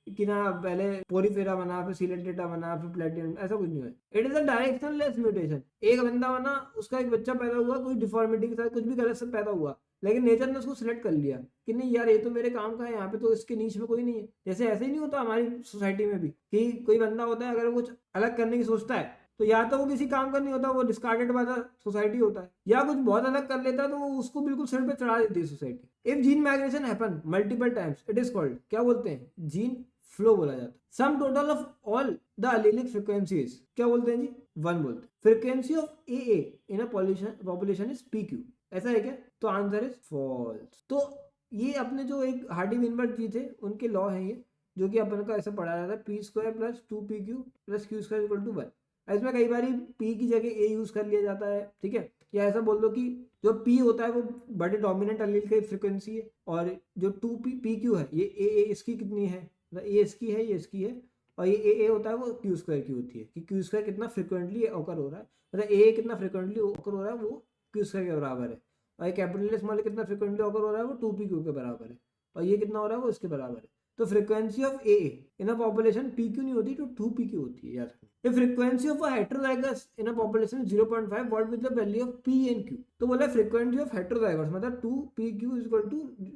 कि ना पहले पोरीफेरा बना, फिर सीलेंटेटा बना, फिर प्लेटिनम, ऐसा कुछ नहीं है। It is a directionless mutation. एक बंदा बना, उसका एक बच्चा पैदा हुआ, कोई डिफॉर्मिटी के साथ कुछ भी गलत से पैदा हुआ, लेकिन नेचर ने उसको सिलेक्ट कर लिया कि नहीं यार ये तो मेरे काम का है, यहाँ पे तो इसके नीच में कोई नहीं है। जैसे ऐसे ही नहीं होता हमारी सोसाइटी में भी कि कोई बंदा होता है, अगर वो कुछ अलग करने की सोचता है तो या तो वो किसी काम का नहीं होता, वो डिस्कार्डेड बाय द सोसाइटी होता है, या कुछ बहुत अलग कर लेता है तो वो उसको बिल्कुल सिर पे चढ़ा देती है society. If gene migration happen multiple times it is called, क्या बोलते हैं, जीन फ्लो बोला जाता है। Sum total of all the allylic frequencies, क्या बोलते हैं जी, 1 बोलते हैं। Frequency of A in a population is PQ, ऐसा है क्या, तो आंसर इज फॉल्स। तो ये अपने जो एक हार्डी विनबर्ग जी थे उनके लॉ है ये, जो कि अपन का ऐसा पढ़ा जाता है, p² + 2pq + q² = 1। इसमें कई बार p की जगह a यूज कर लिया जाता है, ठीक है, या ऐसा बोल दो कि जो p होता है वो बड़े डोमिनेंट एलील की फ्रीक्वेंसी है, और जो 2pq है ये a इसकी कितनी है, ये इसकी है, ये इसकी है, और ये a होता है वो q² की होती है, कि q² कितना फ्रिक्वेंटली ऑकर हो रहा है, मतलब a कितना फ्रिक्वेंटली ऑकर हो रहा है वो q² के बराबर है, और ये कैपिटल स्मॉल कितना फ्रिक्वेंटली ऑकर हो रहा है वो 2pq के बराबर है, और ये कितना हो रहा है वो इसके बराबर है। तो frequency of A in a population PQ नहीं होती तो 2pq होती है यार। The frequency of a heterozygous in a population is 0.5, what with the value of p and q, तो बोला frequency of heterozygous मतलब 2pq =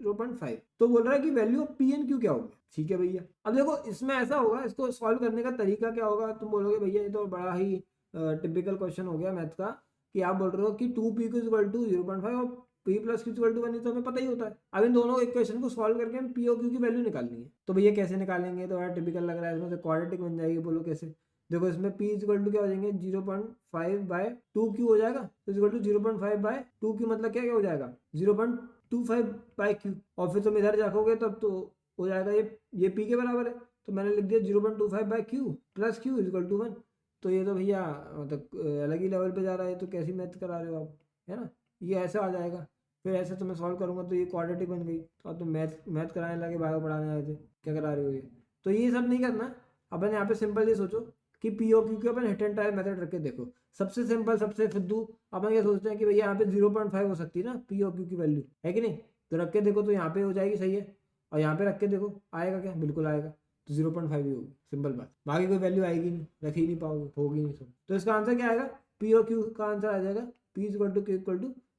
0.5, तो बोल रहा है कि value of p and q क्या होगी। ठीक है भैया, अब देखो इसमें ऐसा होगा, इसको सॉल्व करने का तरीका क्या होगा, तुम बोलोगे भैया ये तो बड़ा ही टिपिकल क्वेश्चन हो गया मैथ का, कि आप बोल रहे हो कि 2pq = 0.5 और p + q = 1, तो हमें पता ही होता है। अब इन दोनों इक्वेशन को सॉल्व करके हम p और q की वैल्यू निकालनी है, तो भैया कैसे निकालेंगे, तो बड़ा टिपिकल लग रहा है, इसमें से क्वाड्रेटिक बन जाएगी, बोलो कैसे। देखो इसमें p = क्या हो जाएंगे, 0.5/2q हो जाएगा, तो = 0.5/2q मतलब क्या हो जाएगा, 0.25/q, और फिर तुम इधर जाओगे तब तो हो जाएगा ये p के बराबर है, तो मैंने लिख दिया 0.25/q + q = 1। तो ये तो भैया मतलब अलग ही लेवल पे जा रहा है, तो कैसी मैथ करा रहे हो आप, है ना, ये ऐसा आ जाएगा। फिर ऐसे तो मैं सॉल्व करूंगा तो ये क्वाड्रेटिक बन गई, तो अब तुम मैथ कराने लगे, बायो पढ़ाने आए थे, क्या करा रहे हो ये। तो ये सब नहीं करना। अपन यहाँ पे सिंपल ये सोचो कि पी ओ क्यू के अपन हिट एंड ट्रायल मेथड रख के देखो। सबसे सिंपल सबसे फुद्दू अपन क्या सोचते हैं कि भैया यहाँ पे 0.5 हो सकती है ना पी ओ क्यू की वैल्यू, है कि नहीं। तो रख के देखो तो यहाँ पे हो जाएगी, सही है। और यहाँ पे रख के देखो आएगा क्या, बिल्कुल आएगा। तो 0.5 ही होगी, सिंपल बात। बाकी कोई वैल्यू आएगी नहीं, रख ही नहीं पाओगे, होगी नहीं। तो इसका आंसर क्या आएगा, पी ओ क्यू का आंसर आ जाएगा P = Q =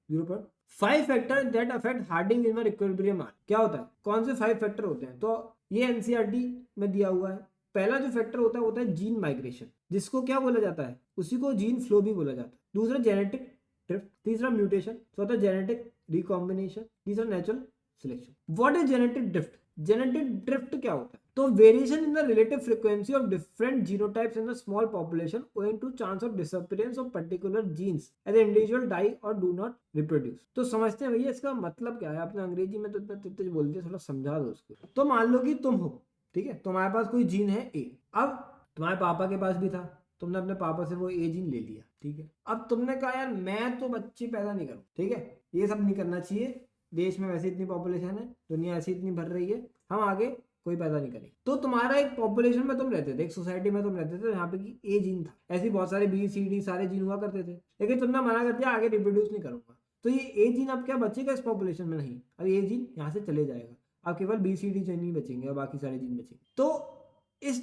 0.5 factor that affect harding in equilibrium are. क्या होता है, कौन से 5 फैक्टर होते हैं, तो ये एनसीईआरटी में दिया हुआ है। पहला जो फैक्टर होता है वो होता है जीन माइग्रेशन, जिसको क्या बोला जाता है, उसी को जीन फ्लो भी बोला जाता है। दूसरा जेनेटिक ड्रिफ्ट, तीसरा म्यूटेशन, चौथा जेनेटिक रिकॉम्बिनेशन, तीसरा natural selection. What is genetic drift, genetic drift क्या होता है, तो variation in the relative frequency of different genotypes in the small population owing to chance of disappearance of particular genes as the individual die or do not reproduce. तो समझते हैं भैया इसका मतलब क्या है। आपने अंग्रेजी में तो इतना तेज बोलते, थोड़ा समझा दो उसको। तो मान लो कि तुम हो, ठीक है, तुम्हारे पास कोई जीन है ए, अब तुम्हारे पापा के पास भी था, तुमने अपने पापा से वो ए जीन ले लिया, ठीक है। अब तुमने कहा यार मैं तो बच्चे पैदा नहीं करूँ, ठीक है, ये सब नहीं करना चाहिए, देश में वैसे इतनी पॉपुलेशन है, दुनिया ऐसी इतनी भर रही है, हम आगे कोई पैदा नहीं करेंगे। तो तुम्हारा एक पॉपुलेशन में तुम रहते थे, एक सोसाइटी में तुम रहते थे, यहाँ पे कि ए जीन था, ऐसे बहुत सारे बी सी डी सारे जीन हुआ करते थे, लेकिन तुमने मना कर दिया आगे रिप्रोड्यूस नहीं करूंगा। तो ये ए जीन अब क्या बचेगा इस पॉपुलेशन में, नहीं, अब ए जीन यहाँ से चले जाएगा, अब केवल बी सी डी जीन ही बचेंगे और बाकी सारे जीन बचेंगे। तो इस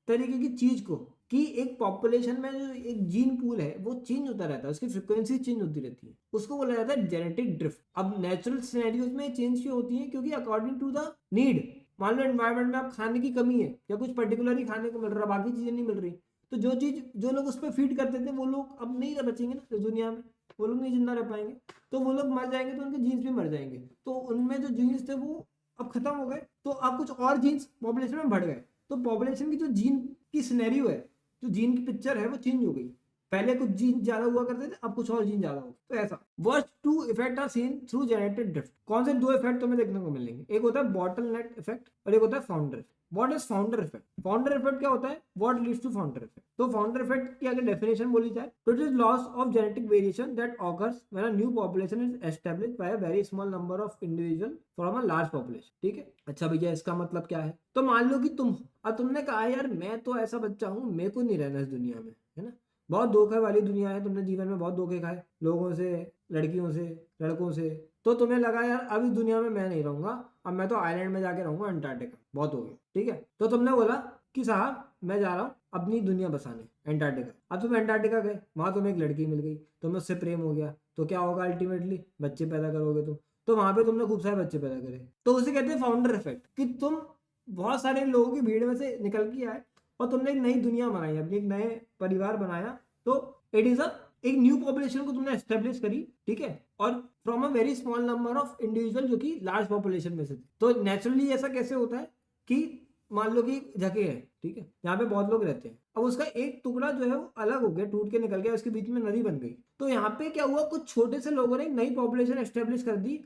तरीके की चीज को कि एक पॉपुलेशन में जो एक जीन पूल है वो चेंज होता रहता है, उसकी फ्रीक्वेंसी चेंज होती रहती है, उसको बोला जाता है जेनेटिक ड्रिफ्ट। अब नेचुरल सिनेरियोज में चेंज क्यों होती है, क्योंकि अकॉर्डिंग टू द नीड, मान लो एनवायरनमेंट में आप खाने की कमी है या कुछ पर्टिकुलर ही खाने को मिल रहा है, बाकी चीजें नहीं मिल रही, तो जो चीज जो लोग उस पर फीड करते थे वो लोग अब नहीं रह बचेंगे ना इस दुनिया में, वो लोग नहीं जिंदा रह पाएंगे, तो वो लोग मर जाएंगे, तो उनके जीन्स भी मर जाएंगे। तो उनमें जो जीन्स थे वो अब खत्म हो गए, तो अब कुछ और जीन्स पॉपुलेशन में बढ़ गए। तो पॉपुलेशन की जो जीन की सिनेरियो है, जो जीन की पिक्चर है वो चेंज हो गई। पहले कुछ जीन ज्यादा हुआ करते थे, अब कुछ और जीन ज्यादा हो, तो ऐसा। Worst 2 effect are seen through genetic drift. कौन से 2 इफेक्ट तुम्हें देखने को मिलेंगे, एक होता है बॉटल नेट इफेक्ट और एक होता है founder effect. What is founder effect, founder effect क्या होता है, what leads to founder effect. तो फाउंडर इफेक्ट की अगर डेफिनेशन बोली जाए तो it is loss of genetic variation that occurs when a new population is established by a very small number of individual from a large population, ठीक है। अच्छा भैया इसका मतलब क्या है, तो मान लो कि तुम हो, अब तुमने कहा यार मैं तो ऐसा बच्चा हूँ, मेरे को नहीं रहना इस दुनिया में, है ना, बहुत धोखे वाली दुनिया है, तुमने जीवन में बहुत धोखे खाए, लोगों से, लड़कियों से, लड़कों से, तो तुम्हें लगा यार अब इस दुनिया में मैं नहीं रहूंगा, अब मैं तो आइलैंड में जाके रहूंगा, अंटार्कटिका, बहुत हो गया, ठीक है। तो तुमने बोला कि साहब मैं जा रहा हूँ अपनी दुनिया बसाने अंटार्कटिका। अब तुम अंटार्कटिका गए, वहां तुम्हें एक लड़की मिल गई, तुम्हें उससे प्रेम हो गया, तो क्या होगा अल्टीमेटली, बच्चे पैदा करोगे तुम, तो वहां पे तुमने खूब सारे बच्चे पैदा करे, तो उसे कहते हैं फाउंडर इफेक्ट, कि तुम बहुत सारे लोगों की भीड़ में से निकल के आए और तुमने एक नई दुनिया बनाई, अपनी एक नए परिवार बनाया, तो इट इज अ एक न्यू पॉपुलेशन को तुमने एस्टेब्लिश करी, ठीक है, और from a very small number of individual जो कि लार्ज पॉपुलेशन में से थे। तो नेचुरली ऐसा कैसे होता है कि मान लो कि जगह है, ठीक है, यहाँ पे बहुत लोग रहते हैं, अब उसका एक टुकड़ा जो है वो अलग हो गया, टूट के निकल गया, उसके बीच में नदी बन गई, तो यहाँ पे क्या हुआ, कुछ छोटे से लोगों ने एक नई पॉपुलेशन एस्टेब्लिश कर दी,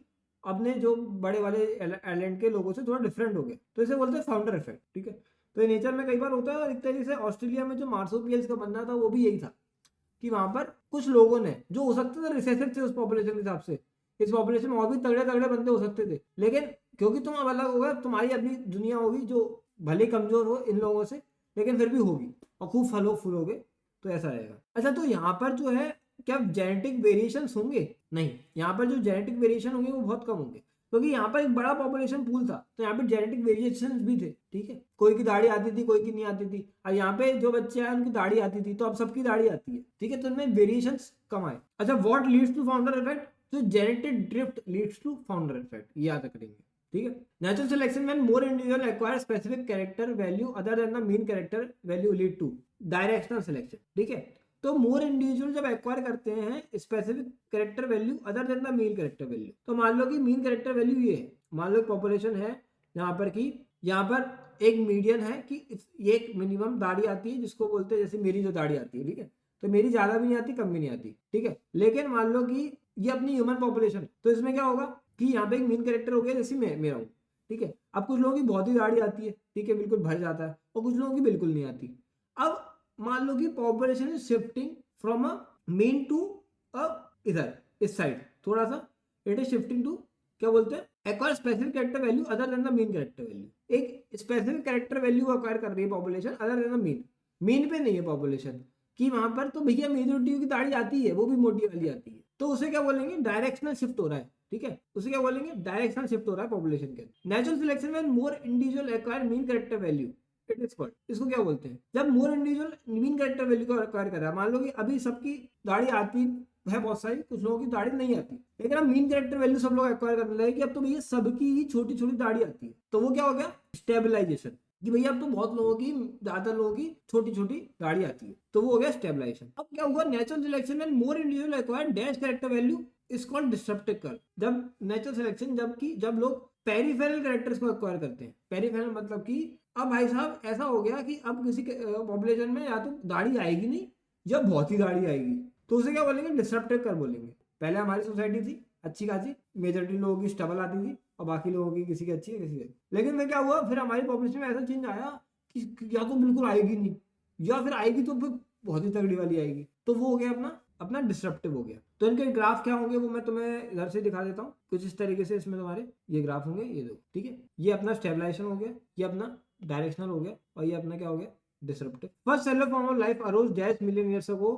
अपने जो बड़े वाले आइलैंड के लोगों से थोड़ा डिफरेंट हो गया, तो इसे बोलते हैं फाउंडर इफेक्ट, ठीक है। तो ये नेचर में कई बार होता है, और एक तरीके से ऑस्ट्रेलिया में जो मार्सोपियल्स का बनना था वो भी यही था, कि वहां पर कुछ लोगों ने, जो हो सकते थे रिसेसिव थे उस पॉपुलेशन के हिसाब से, इस पॉपुलेशन में और भी तगड़े तगड़े बंदे हो सकते थे, लेकिन क्योंकि तुम अब अलग हो गए, तुम्हारी अपनी दुनिया होगी जो भले कमजोर हो इन लोगों से, लेकिन फिर भी होगी और खूब फलो फूलोगे, तो ऐसा रहेगा। अच्छा तो यहाँ पर जो है क्या जेनेटिक वेरिएशन होंगे, नहीं, यहाँ पर जो जेनेटिक वेरिएशन होंगे वो बहुत कम होंगे, क्योंकि यहाँ पर एक बड़ा पॉपुलेशन पूल था, तो यहाँ पे जेनेटिक वेरिएशन भी थे, ठीक है, कोई की दाढ़ी आती थी, कोई की नहीं आती थी, और यहाँ पे जो बच्चे आए उनकी दाढ़ी आती थी, तो अब सबकी दाढ़ी आती है, ठीक है, तो इनमें वेरिएशन कम आए। अच्छा what leads to founder effect, तो genetic drift leads to founder effect, ये याद रखेंगे, ठीक है। Natural selection when more individual acquire specific character value other than the mean character value lead to directional selection, ठीक है। तो मोर इंडिविजुअल जब एक्वायर करते हैं specific character value other than the mean character value, तो मान लो कि मीन कैरेक्टर वैल्यू ये है, मान लो पॉपुलेशन है यहाँ पर की, यहाँ पर एक मीडियन है कि ये एक मिनिमम दाढ़ी आती है जिसको बोलते हैं, जैसे मेरी जो दाढ़ी आती है, ठीक है, तो मेरी ज्यादा भी नहीं आती कम भी नहीं आती, ठीक है, लेकिन मान लो कि ये अपनी ह्यूमन पॉपुलेशन, तो इसमें क्या होगा कि यहाँ पे एक मीन कैरेक्टर हो गया जैसे मेरा हूँ, ठीक है। अब कुछ लोगों की बहुत ही दाढ़ी आती है, ठीक है, बिल्कुल भर जाता है, और कुछ लोगों की बिल्कुल नहीं आती। अब मान लो कि population is shifting from a mean to a इधर इस साइड थोड़ा सा, इट इज शिफ्टिंग टू, क्या बोलते हैं, acquire specific character value other than the mean character value. एक स्पेसिफिक कैरेक्टर वैल्यू अक्वायर कर रही है population other than the mean, mean पे नहीं है पॉपुलेशन कि वहां पर तो भैया मेजोरिटी की दाढ़ी आती है, वो भी मोटी वाली आती है, तो उसे क्या बोलेंगे, डायरेक्शनल शिफ्ट हो रहा है, ठीक है, उसे क्या बोलेंगे, डायरेक्शनल शिफ्ट हो रहा है पॉपुलेशन के। नेचुरल सिलेक्शन में मोर individual acquire mean character value, it is called, इसको क्या बोलते हैं, जब more individual mean character value को एक्वायर कर रहा है। मान लो कि अभी सबकी दाढ़ी आती है बहुत सारी, कुछ लोगों की दाढ़ी नहीं आती, लेकिन अब मीन कैरेक्टर वैल्यू सब लोग एक्वायर करने लगे कि अब तो भैया सबकी ही छोटी छोटी दाढ़ी आती है, तो वो क्या हो गया, स्टेबलाइजेशन, कि भैया अब तो बहुत लोगों की, ज्यादा लोगों की छोटी छोटी दाढ़ी आती है, तो वो हो गया स्टेबलाइजेशन। अब क्या हुआ, नेचुरल सिलेक्शन में मोर individual acquire dash character value is called disruptive curve. जब नेचुरल सिलेक्शन, जब लोग पेरिफेरल कैरेक्टर्स को एक्वायर करते हैं, पेरिफेरल मतलब कि अब भाई साहब ऐसा हो गया कि अब किसी पॉपुलेशन में या तो दाढ़ी आएगी नहीं या बहुत ही दाढ़ी आएगी, तो उसे क्या बोलेंगे, डिस्ट्रप्टिव कर्व बोलेंगे। पहले हमारी सोसाइटी थी अच्छी खासी, मेजोरिटी लोगों की स्टेबल आती थी और बाकी लोगों की किसी की अच्छी है किसी की, लेकिन फिर क्या हुआ, फिर हमारी पॉपुलेशन में ऐसा चेंज आया कि या तो बिल्कुल आएगी नहीं या फिर आएगी तो फिर बहुत ही तगड़ी वाली आएगी, तो वो हो गया अपना अपना डिस्ट्रप्टिव हो गया। तो इनके ग्राफ क्या होंगे वो मैं तुम्हें इधर से दिखा देता हूँ कुछ इस तरीके से, इसमें तुम्हारे ये ग्राफ होंगे, ये दो, ठीक है, ये अपना स्टेबलाइजेशन हो गया, ये अपना डायरेक्शनल हो गया, और ये अपना क्या हो गया, disruptive. First cellular form of life arose dash million years ago,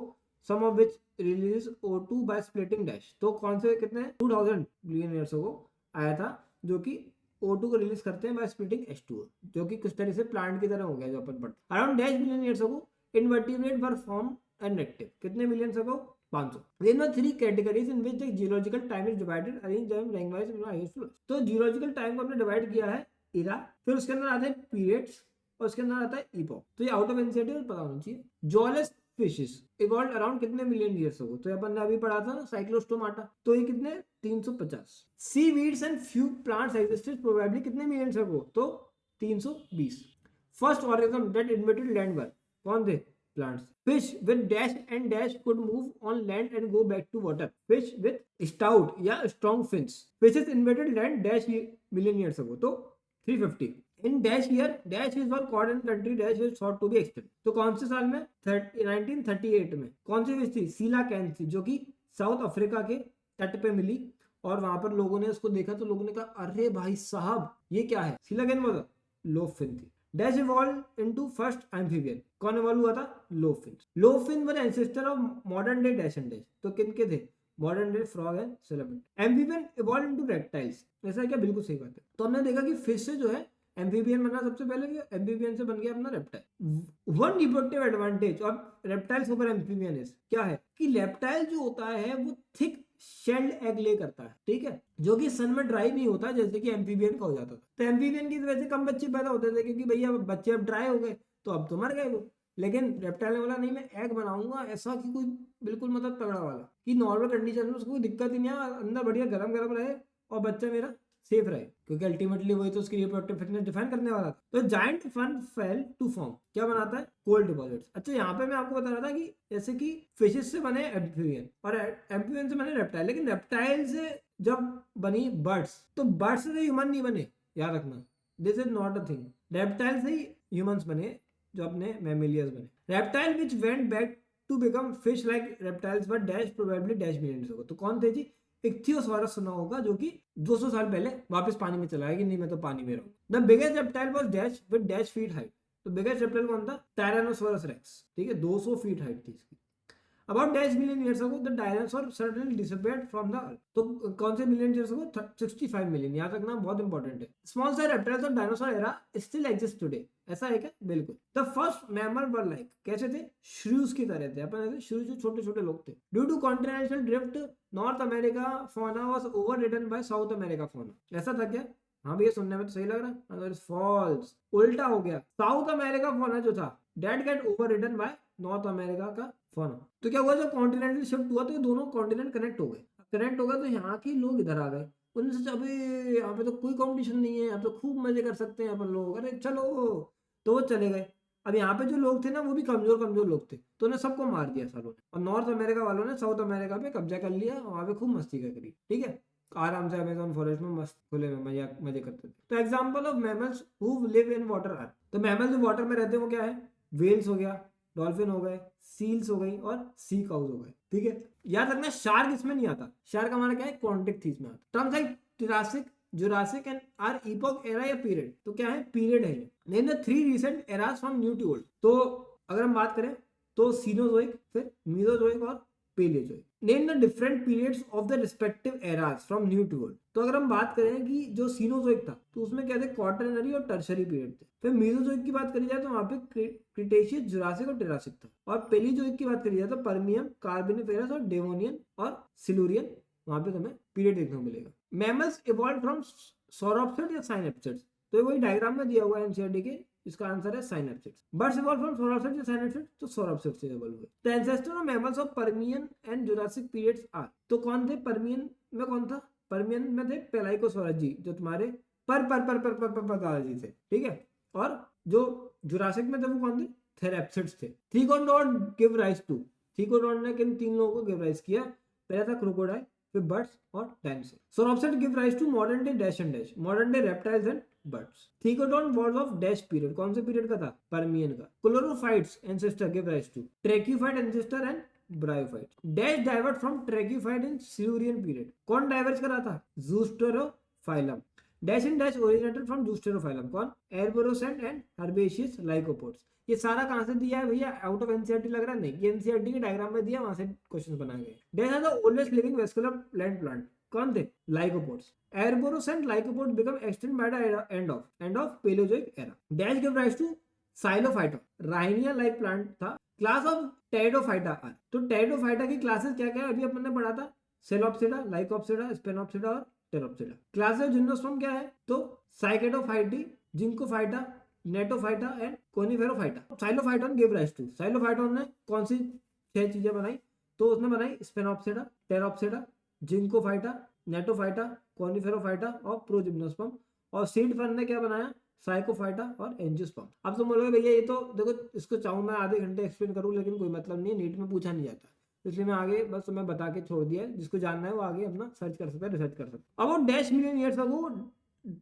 some of which release O2 by splitting dash. तो कौन से कितने 2000 मिलियन ईयर्स अगो आया था, जो कि O2 को रिलीज करते हैं बाय स्प्लिटिंग H2O, जो कि कुछ तरह से प्लांट की तरह हो गया जो अपन पढ़ते। Around dash million years ago invertebrate were form and active, कितने million ago, 500। There are three categories in which the geological time is divided, arrange them rank wise in highest to lowest। तो geological time को हमने divide किया है इरा, फिर उसके अंदर आते हैं पीरियड्स, और उसके अंदर आता है इपॉक। तो ये आउट ऑफ एनसीईआरटी पता होना चाहिए। जॉलेस फिशेस इवॉल्व अराउंड कितने मिलियन ईयर्स अगो, तो अपन ने अभी पढ़ा था ना साइक्लोस्टोमाटा, तो ये कितने 350। Sea weeds and few plants existed probably कितने मिलियन अगो, तो 320। First organism that invented land were, कौन थे, plants। Fish with dash and dash could move on land and go back to water। Fish with stout या strong fins। Fishes invaded land dash million years ago, तो 350। In dash year dash is one cotton country dash is thought to be extinct। तो कौन से साल में, 1938 में। कौन सी fish थी, सीला कैन थी, जो कि साउथ अफ्रीका के तट पे मिली, और वहां पर लोगों ने उसको देखा तो लोगों ने कहा अरे भाई साहब ये क्या है, सीला कैन मतलब लोफ फिन थी। Dash evolve into first amphibian, कौन इवॉल्व हुआ था, lobefin. Lobefin were ancestor of modern day dash and dash, तो किनके थे, modern day frog and celebrate. Amphibian evolve into reptiles, ऐसा है क्या, बिल्कुल सही बात है। तो हमने देखा कि फिश से जो है एम्फीबियन बना सबसे पहले, एम्फीबियन से बन गया अपना reptile. One reproductive advantage of reptiles over amphibian क्या है, कि रेप्टाइल जो होता है वो थिक शेल्ड एग ले करता है, ठीक है, जो कि सन में ड्राई नहीं होता जैसे कि एम्फीबियन का हो जाता था। तो एम्फीबियन की वजह से कम बच्चे पैदा होते थे, क्योंकि भैया बच्चे अब ड्राई हो गए तो अब तो मर गए वो। लेकिन रेप्टाइल ने बोला नहीं, मैं एग बनाऊंगा ऐसा कि कोई बिल्कुल मतलब तगड़ा वाला, कि नॉर्मल कंडीशन में उसको कोई दिक्कत ही नहीं है, अंदर बढ़िया गरम गरम रहे और बच्चा मेरा सेफ रहे, क्योंकि अल्टीमेटली वही तो उसकी रिप्रोडक्टिव फिटनेस डिफाइन करने वाला था। तो giant fern fell to form क्या बनाता है, कोल्ड डिपॉजिट्स। अच्छा यहाँ पे मैं आपको बता रहा था कि जैसे कि फिशेस से बने एम्फीबियन और एम्फीबियन से बने रेप्टाइल, लेकिन रेप्टाइल से जब बनी बर्ड्स, तो बर्ड्स से ह्यूमन नहीं बने, याद रखना, this is not a thing. Reptile से ही ह्यूमंस बने, जो अपने मैमिलियर्स बने। Reptile which went back to become fish like reptiles were dash probably dash millions ago, तो कौन थे जी, इक्थियोसॉरस सुना होगा, जो कि 200 साल पहले वापस पानी में चला गया कि नहीं मैं तो पानी में रहूं। The biggest reptile was dash with dash feet height, तो बिगेस्ट रेप्टाइल कौन था, टायरानोसोरस रेक्स, ठीक है, 200 फीट हाइट थी इसकी। About dash million years ago, the dinosaur suddenly disappeared from the earth। तो कौन से मिलियन ईयर्स अगो, 65 मिलियन, याद रखना बहुत इंपॉर्टेंट है। Small size reptiles of dinosaur era still exist today, ऐसा है क्या, बिल्कुल। The first mammal were like, कैसे थे, श्रूज की तरह थे, अपन ऐसे श्रूज जो छोटे छोटे लोग थे। Due to continental drift North America fauna was overridden by South America fauna, ऐसा था क्या, हाँ भैया सुनने में तो सही लग रहा है, फॉल्स, उल्टा हो गया। साउथ अमेरिका फौना जो था that get overridden by North America का फौना। तो क्या हुआ, जब कॉन्टिनेंटल शिफ्ट हुआ तो ये दोनों कॉन्टिनेंट कनेक्ट हो गए, कनेक्ट हो गए तो यहाँ के लोग इधर आ गए, उनसे सोचा अबे यहाँ पे तो कोई कंपटीशन नहीं है, यहाँ पे खूब मजे कर सकते हैं अपन लोग, अरे चलो, तो वो चले गए। अब यहाँ पे जो लोग थे ना वो भी कमजोर कमजोर लोग थे, तो उन्हें सबको मार दिया सालों ने, और नॉर्थ अमेरिका वालों ने साउथ अमेरिका पे कब्जा कर लिया, वहां पे खूब मस्ती करी, ठीक है, आराम से अमेज़न फॉरेस्ट में मस्त खुले में मजे करते थे। तो example of mammals who live in water are, तो मैमल जो वाटर में रहते हैं वो क्या है, वेल्स हो गया, डॉल्फिन हो गए, सील्स हो गई और सी काउज हो गए। ठीक है, याद रखना शार्क इसमें नहीं आता। शार्क हमारा क्या है, क्वांटिक थी इसमें आता। Terms like Triassic, Jurassic and are epoch era या पीरियड, तो क्या है, पीरियड है ये। Name the 3 recent eras from new to old. तो अगर हम बात करें तो सीनोजोइक, फिर मीजोजोइक और Paleozoic. Name the different periods of the respective eras from new to old. तो अगर हम बात करें कि जो सीनोजोइक था तो उसमें क्या थे, क्वाटरनरी और टर्शरी पीरियड थे। फिर मीजोजोइक की बात करी जाए तो वहां पे क्रिटेशियस, जुरासिक और टेरासिक था। और पेलियोजोइक की बात करी जाए तो परमियम, कार्बोनिफेरस और डेवोनियन और सिलूरियन, वहां पे तुम्हें पीरियड देखने को मिलेगा। मैमल्स इवॉल्व फ्रॉम सौरोप्सिड या साइनेप्सिड्स, तो वही डायग्राम में दिया हुआ है एनसीईआरटी के, इसका आंसर है synapsids. Birds evolve from sauropsid या साइनेप्सिड, तो सौरोप्सिड से इवॉल्व हुए। The ancestor of mammals of Permian and Jurassic periods are, तो कौन थे, पर्मियन में कौन था, पर्मियन में थे पेलाइकोसोरस जी, जो तुम्हारे पर दादाजी थे। ठीक है, और जो जुरासिक में थे वो कौन थे, थेरेप्सिड्स थे। थ्रीकोडॉन गिव राइज टू, थ्रीकोडॉन ने किन 3 लोगों को गिव राइज किया, पहला था क्रोकोडाइल, फिर बर्ड्स और dinosaur. Sauropsid give rise to modern day dash and dash, modern day reptiles and birds. थ्रीकोडॉन वॉज ऑफ डैश पीरियड, कौन से पीरियड का था, पर्मियन का। Chlorophytes ancestor give rise to tracheophyte ancestor and bryophyte. Dash diverged from tracheophyte in Silurian period, कौन diverge करा था, zosterophyllum. Dash and dash originated from zosterophyllum, कौन, एर्बोरोसेंट एंड हर्बेशियस लाइकोपोड्स। ये सारा कहां से दिया है भैया, आउट ऑफ एनसीईआरटी लग रहा है, नहीं, ये एनसीईआरटी के डायग्राम में दिया, वहां से क्वेश्चन बनाए गए। Dash are the oldest living vascular land plant, कौन थे, lycopods. Arborescent lycopod become extinct by the end of Paleozoic era. Dash give rise to psilophyta, rhynia like plant था। क्लास ऑफ टेरिडोफाइटा आर, तो pteridophyta की classes क्या क्या है, अभी अपन ने पढ़ा था, सेलोप्सिडा, लाइकोप्सिडा, स्पेनोप्सिडा और टेरोप्सिडा। क्लास ऑफ जिम्नोस्पर्म क्या है, तो साइकेडोफाइटी, जिंकोफाइटा, नेटोफाइटा एंड कोनिफेरोफाइटा। साइलोफाइटन गिव राइज टू, साइलोफाइटन ने कौन सी 6 चीजें बनाई, तो उसने बनाई स्पेनोप्सिडा, टेरोप्सिडा, जिंकोफाइटा, नेटोफाइटा, कोनिफेरोफाइटा और प्रोजिम्नोस्पर्म। और सीड फर्न ने क्या बनाया, साइकोफाइटा और एंजियोस्पर्म। अब तुम बोलोगे भैया ये तो देखो, इसको चाहूं मैं आधे घंटे एक्सप्लेन करूं, लेकिन कोई मतलब नहीं है, नीट में पूछा नहीं जाता, इसलिए मैं आगे बस तुम्हें बता के छोड़ दिया है। जिसको जानना है वो आगे अपना सर्च कर सकता है, रिसर्च कर सकता है। About dash million years ago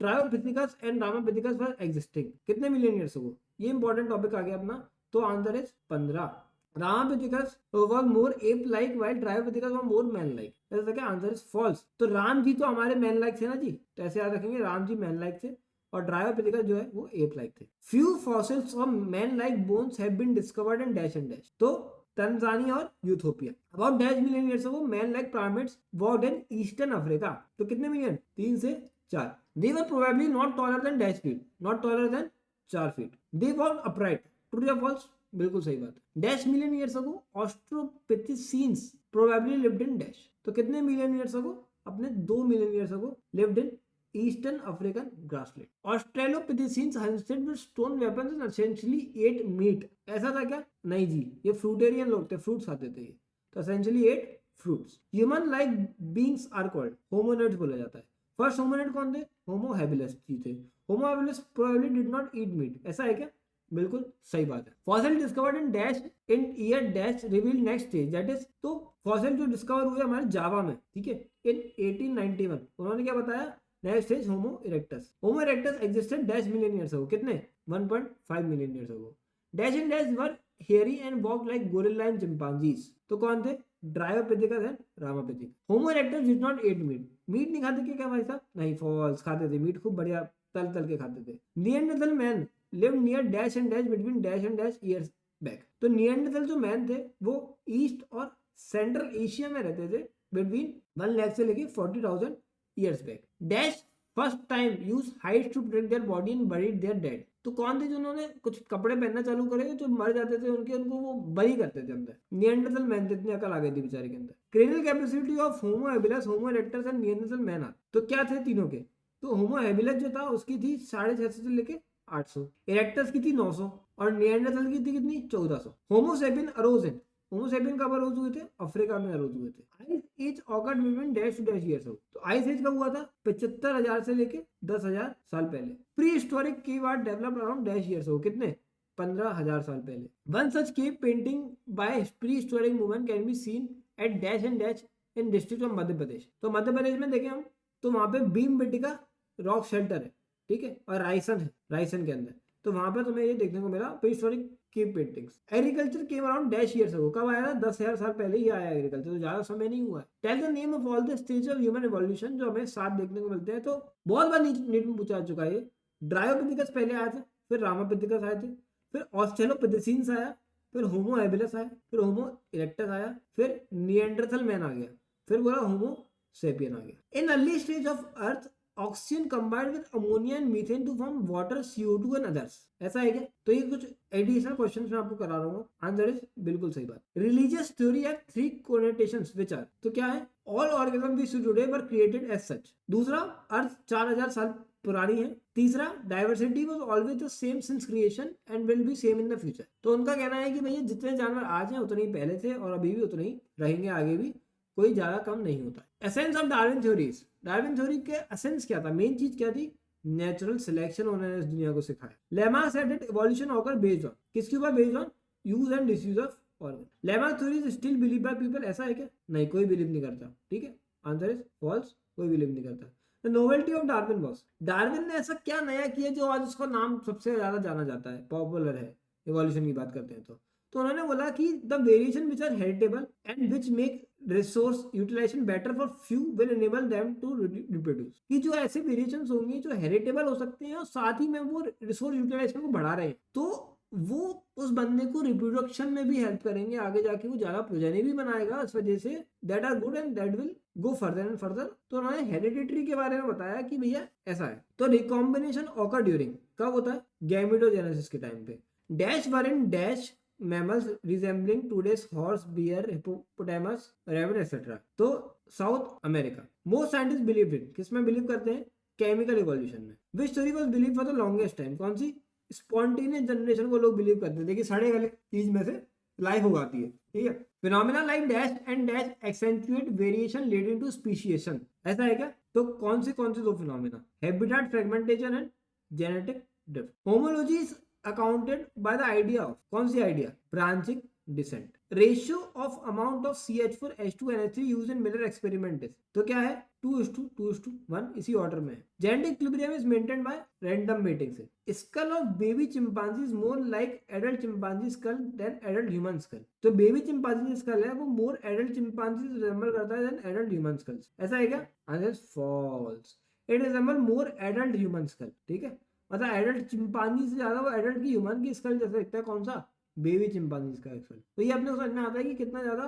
dryopithecus and ramapithecus were existing, कितने मिलियन ईयर्स अगो, ये इंपॉर्टेंट टॉपिक आ गया अपना, तो answer is 15। Ramapithecus was more ape like while dryopithecus was more man like, ऐसा क्या, आंसर इज फॉल्स। तो राम जी तो हमारे मैन लाइक थे ना जी, तो ऐसे याद रखेंगे, राम जी मैन लाइक थे और ट्रायोपिथेकस जो है वो एप लाइक थे। Few fossils of man like bones have been discovered in dash and dash, तो तंजानिया और Ethiopia. About dash million years ago man like primates walked in eastern Africa, तो कितने मिलियन, 3 से 4। They were probably not taller than dash feet, not taller than 4 feet. They were upright, true या false, बिल्कुल सही बात है। Dash million years ago ऑस्ट्रोपिथिसीन्स probably lived in dash, तो कितने मिलियन ईयर्स अगो, अपने 2 million years ago lived in eastern African grassland. Australopithecines hunted with stone weapons and essentially ate meat, ऐसा था क्या, नहीं जी, ये फ्रूटेरियन लोग थे, फ्रूट्स खाते थे ये, तो essentially ate fruits. Human like beings are called hominids बोला जाता है। फर्स्ट होमोनिड कौन थे, होमो हैबिलिस जी थे। Homo habilis probably did not eat meat, ऐसा है क्या, बिल्कुल सही बात है। Fossil discovered in dash in year dash reveal next stage, that is, तो फॉसिल जो डिस्कवर हुए हमारे जावा में, ठीक है, इन 1891, उन्होंने क्या बताया, next stage homo erectus. Homo erectus existed dash million years ago, कितने, 1.5 million years ago. Dash and dash were hairy and walk like gorilla and chimpanzees, तो कौन थे, dryopithecus and ramapithecus. Homo erectus did not eat meat, meat नहीं खाते क्या भाई साहब, नहीं, फॉल्स, खाते थे मीट, खूब बढ़िया तल तल के खाते थे। Neanderthal man live near dash and dash between dash and dash years back, तो निएंडरथल जो मैन थे वो ईस्ट और सेंट्रल एशिया में रहते थे बिटवीन 1 लाख से लेके 40,000 years back. Dash first time use hides to protect their body and buried their dead, तो कौन थे जिन्होंने कुछ कपड़े पहनना चालू करे, जो मर जाते थे उनके, उनको वो बरी करते थे अंदर। निएंडरथल मैन थे, इतनी अकल आ गई थी बेचारे के अंदर। Cranial capacity of Homo habilis, Homo erectus and Neanderthal man are, तो क्या थे तीनों के, तो होमो हैबिलिस जो था उसकी थी 650 से लेके 800, इरेक्टस की थी 900 और निएंडरथल की थी कितनी, 1400। Homo sapien arose in, Homo sapien कब अरोज हुए थे, अफ्रीका में अरोज हुए थे। Ice age occurred between dash to dash years, तो आइस एज कब हुआ था, 75,000 से लेके 10,000 साल पहले। Prehistoric cave are developed around dash years, कितने, 15,000 साल पहले। One such cave painting by prehistoric movement can be seen at dash and dash in district of Madhya Pradesh, तो मध्य प्रदेश में देखें हम, तो वहां पे भीम बेटिका रॉक शेल्टर है, ठीक है, और रायसन है, रायसन के अंदर, तो वहां पर तुम्हें ये देखने को मिला pre historic cave paintings. Agriculture came around dash years अगो, कब आया था? 10,000 साल पहले ही आया एग्रीकल्चर, तो ज्यादा समय नहीं हुआ है। Tell the name of all the stage of human evolution, जो हमें 7 देखने को मिलते हैं। तो बहुत बार नीट में पूछा चुका है। ड्रायोपिथिकस पहले आया था, फिर रामापिथिकस आए थे, फिर ऑस्ट्रेलोपिथेसिन्स आया, फिर होमो हैबिलिस आया, फिर होमो इरेक्टस आया, फिर निएंडरथल मैन आ गया, फिर बोला होमो सेपियन आ गया। In early stage of earth oxygen combined with ammonia and methane to form water, CO2 and others. ऐसा है क्या? तो ये कुछ एडिशनल क्वेश्चंस मैं आपको करा रहा हूँ। आंसर इज बिल्कुल सही बात। Religious theory have 3 connotations which are, तो क्या है? All organism we see today were created as such. दूसरा, अर्थ 4000 साल पुरानी है। तीसरा, diversity was always the same since creation and will be same in the future. तो उनका कहना है कि भैया जितने जानवर आज हैं उतने ही पहले थे और अभी भी उतने ही रहेंगे, आगे भी कोई ज्यादा कम नहीं होता। Essence of Darwin theories, Darwin theory के एसेंस क्या था? मेन चीज क्या थी? नेचुरल सिलेक्शन उन्होंने इस दुनिया को सिखाया। Lemma said that evolution occur based on, किसके ऊपर? Based on use and disuse of organ. Lemma theory is still believe by people, ऐसा है क्या? नहीं, कोई बिलीव नहीं करता। ठीक है, आंसर इज फॉल्स, कोई बिलीव नहीं करता। The novelty of Darwin was, Darwin ने ऐसा क्या नया किया जो आज उसका नाम सबसे ज्यादा जाना जाता है, पॉपुलर है, इवोल्यूशन की बात करते हैं तो उन्होंने बोला कि the variation which are heritable and which make resource utilization better for few will enable them to reproduce, कि जो ऐसे वेरिएशंस होंगे जो हेरिटेबल हो सकते हैं और साथ ही में वो रिसोर्स यूटिलाइजेशन को बढ़ा रहे हैं, तो वो उस बंदे को रिप्रोडक्शन में भी हेल्प करेंगे, आगे जाके वो ज्यादा प्रोजेनी भी बनाएगा, इस वजह से that are good and that will go further and further. तो उन्होंने हेरिडिटरी के बारे में बताया कि भैया ऐसा है। तो रिकॉम्बिनेशन ऑकर ड्यूरिंग, कब होता है? गैमेटोजेनेसिस के टाइम पे। Dash were in dash mammals resembling today's horse, bear, hippopotamus, rabbit, etc. तो south America. Most scientist believe in, किसमें बिलीव करते हैं? केमिकल इवोल्यूशन में। विच theory was believe for the longest time, कौन सी? स्पॉन्टेनियस जनरेशन को लोग believe करते हैं। देखिए सड़े वाले चीज में से लाइफ उगाती है, ठीक है। Phenomena like dash and dash accentuate variation leading to speciation, ऐसा है क्या? तो कौन से दो phenomena? Habitat fragmentation and genetic drift. Homology is accounted by the idea of, कौन सी idea? Branching descent. Ratio of amount of CH4H2NH3 use in Miller experiment is, तो क्या है? 2:2:1, इसी ऑर्डर में है। Genetic equilibrium is maintained by random mating से। Skull of baby chimpanzee is more like adult chimpanzee skull than adult human skull. तो baby chimpanzee skull है वो मोर एडल्ट चिंपांजी रिजेंबल करता है देन एडल्ट ह्यूमन स्कल, ऐसा है क्या? Answer false, it resemble more adult human skull. ठीक है, मतलब एडल्ट चिंपांजी से ज्यादा वो एडल्ट की ह्यूमन की स्कल जैसे दिखता है, कौन सा? बेबी चिंपांजी का स्कल। तो ये अपने को समझ में आता है कि कितना ज्यादा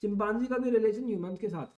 चिंपांजी का भी रिलेशन ह्यूमंस के साथ।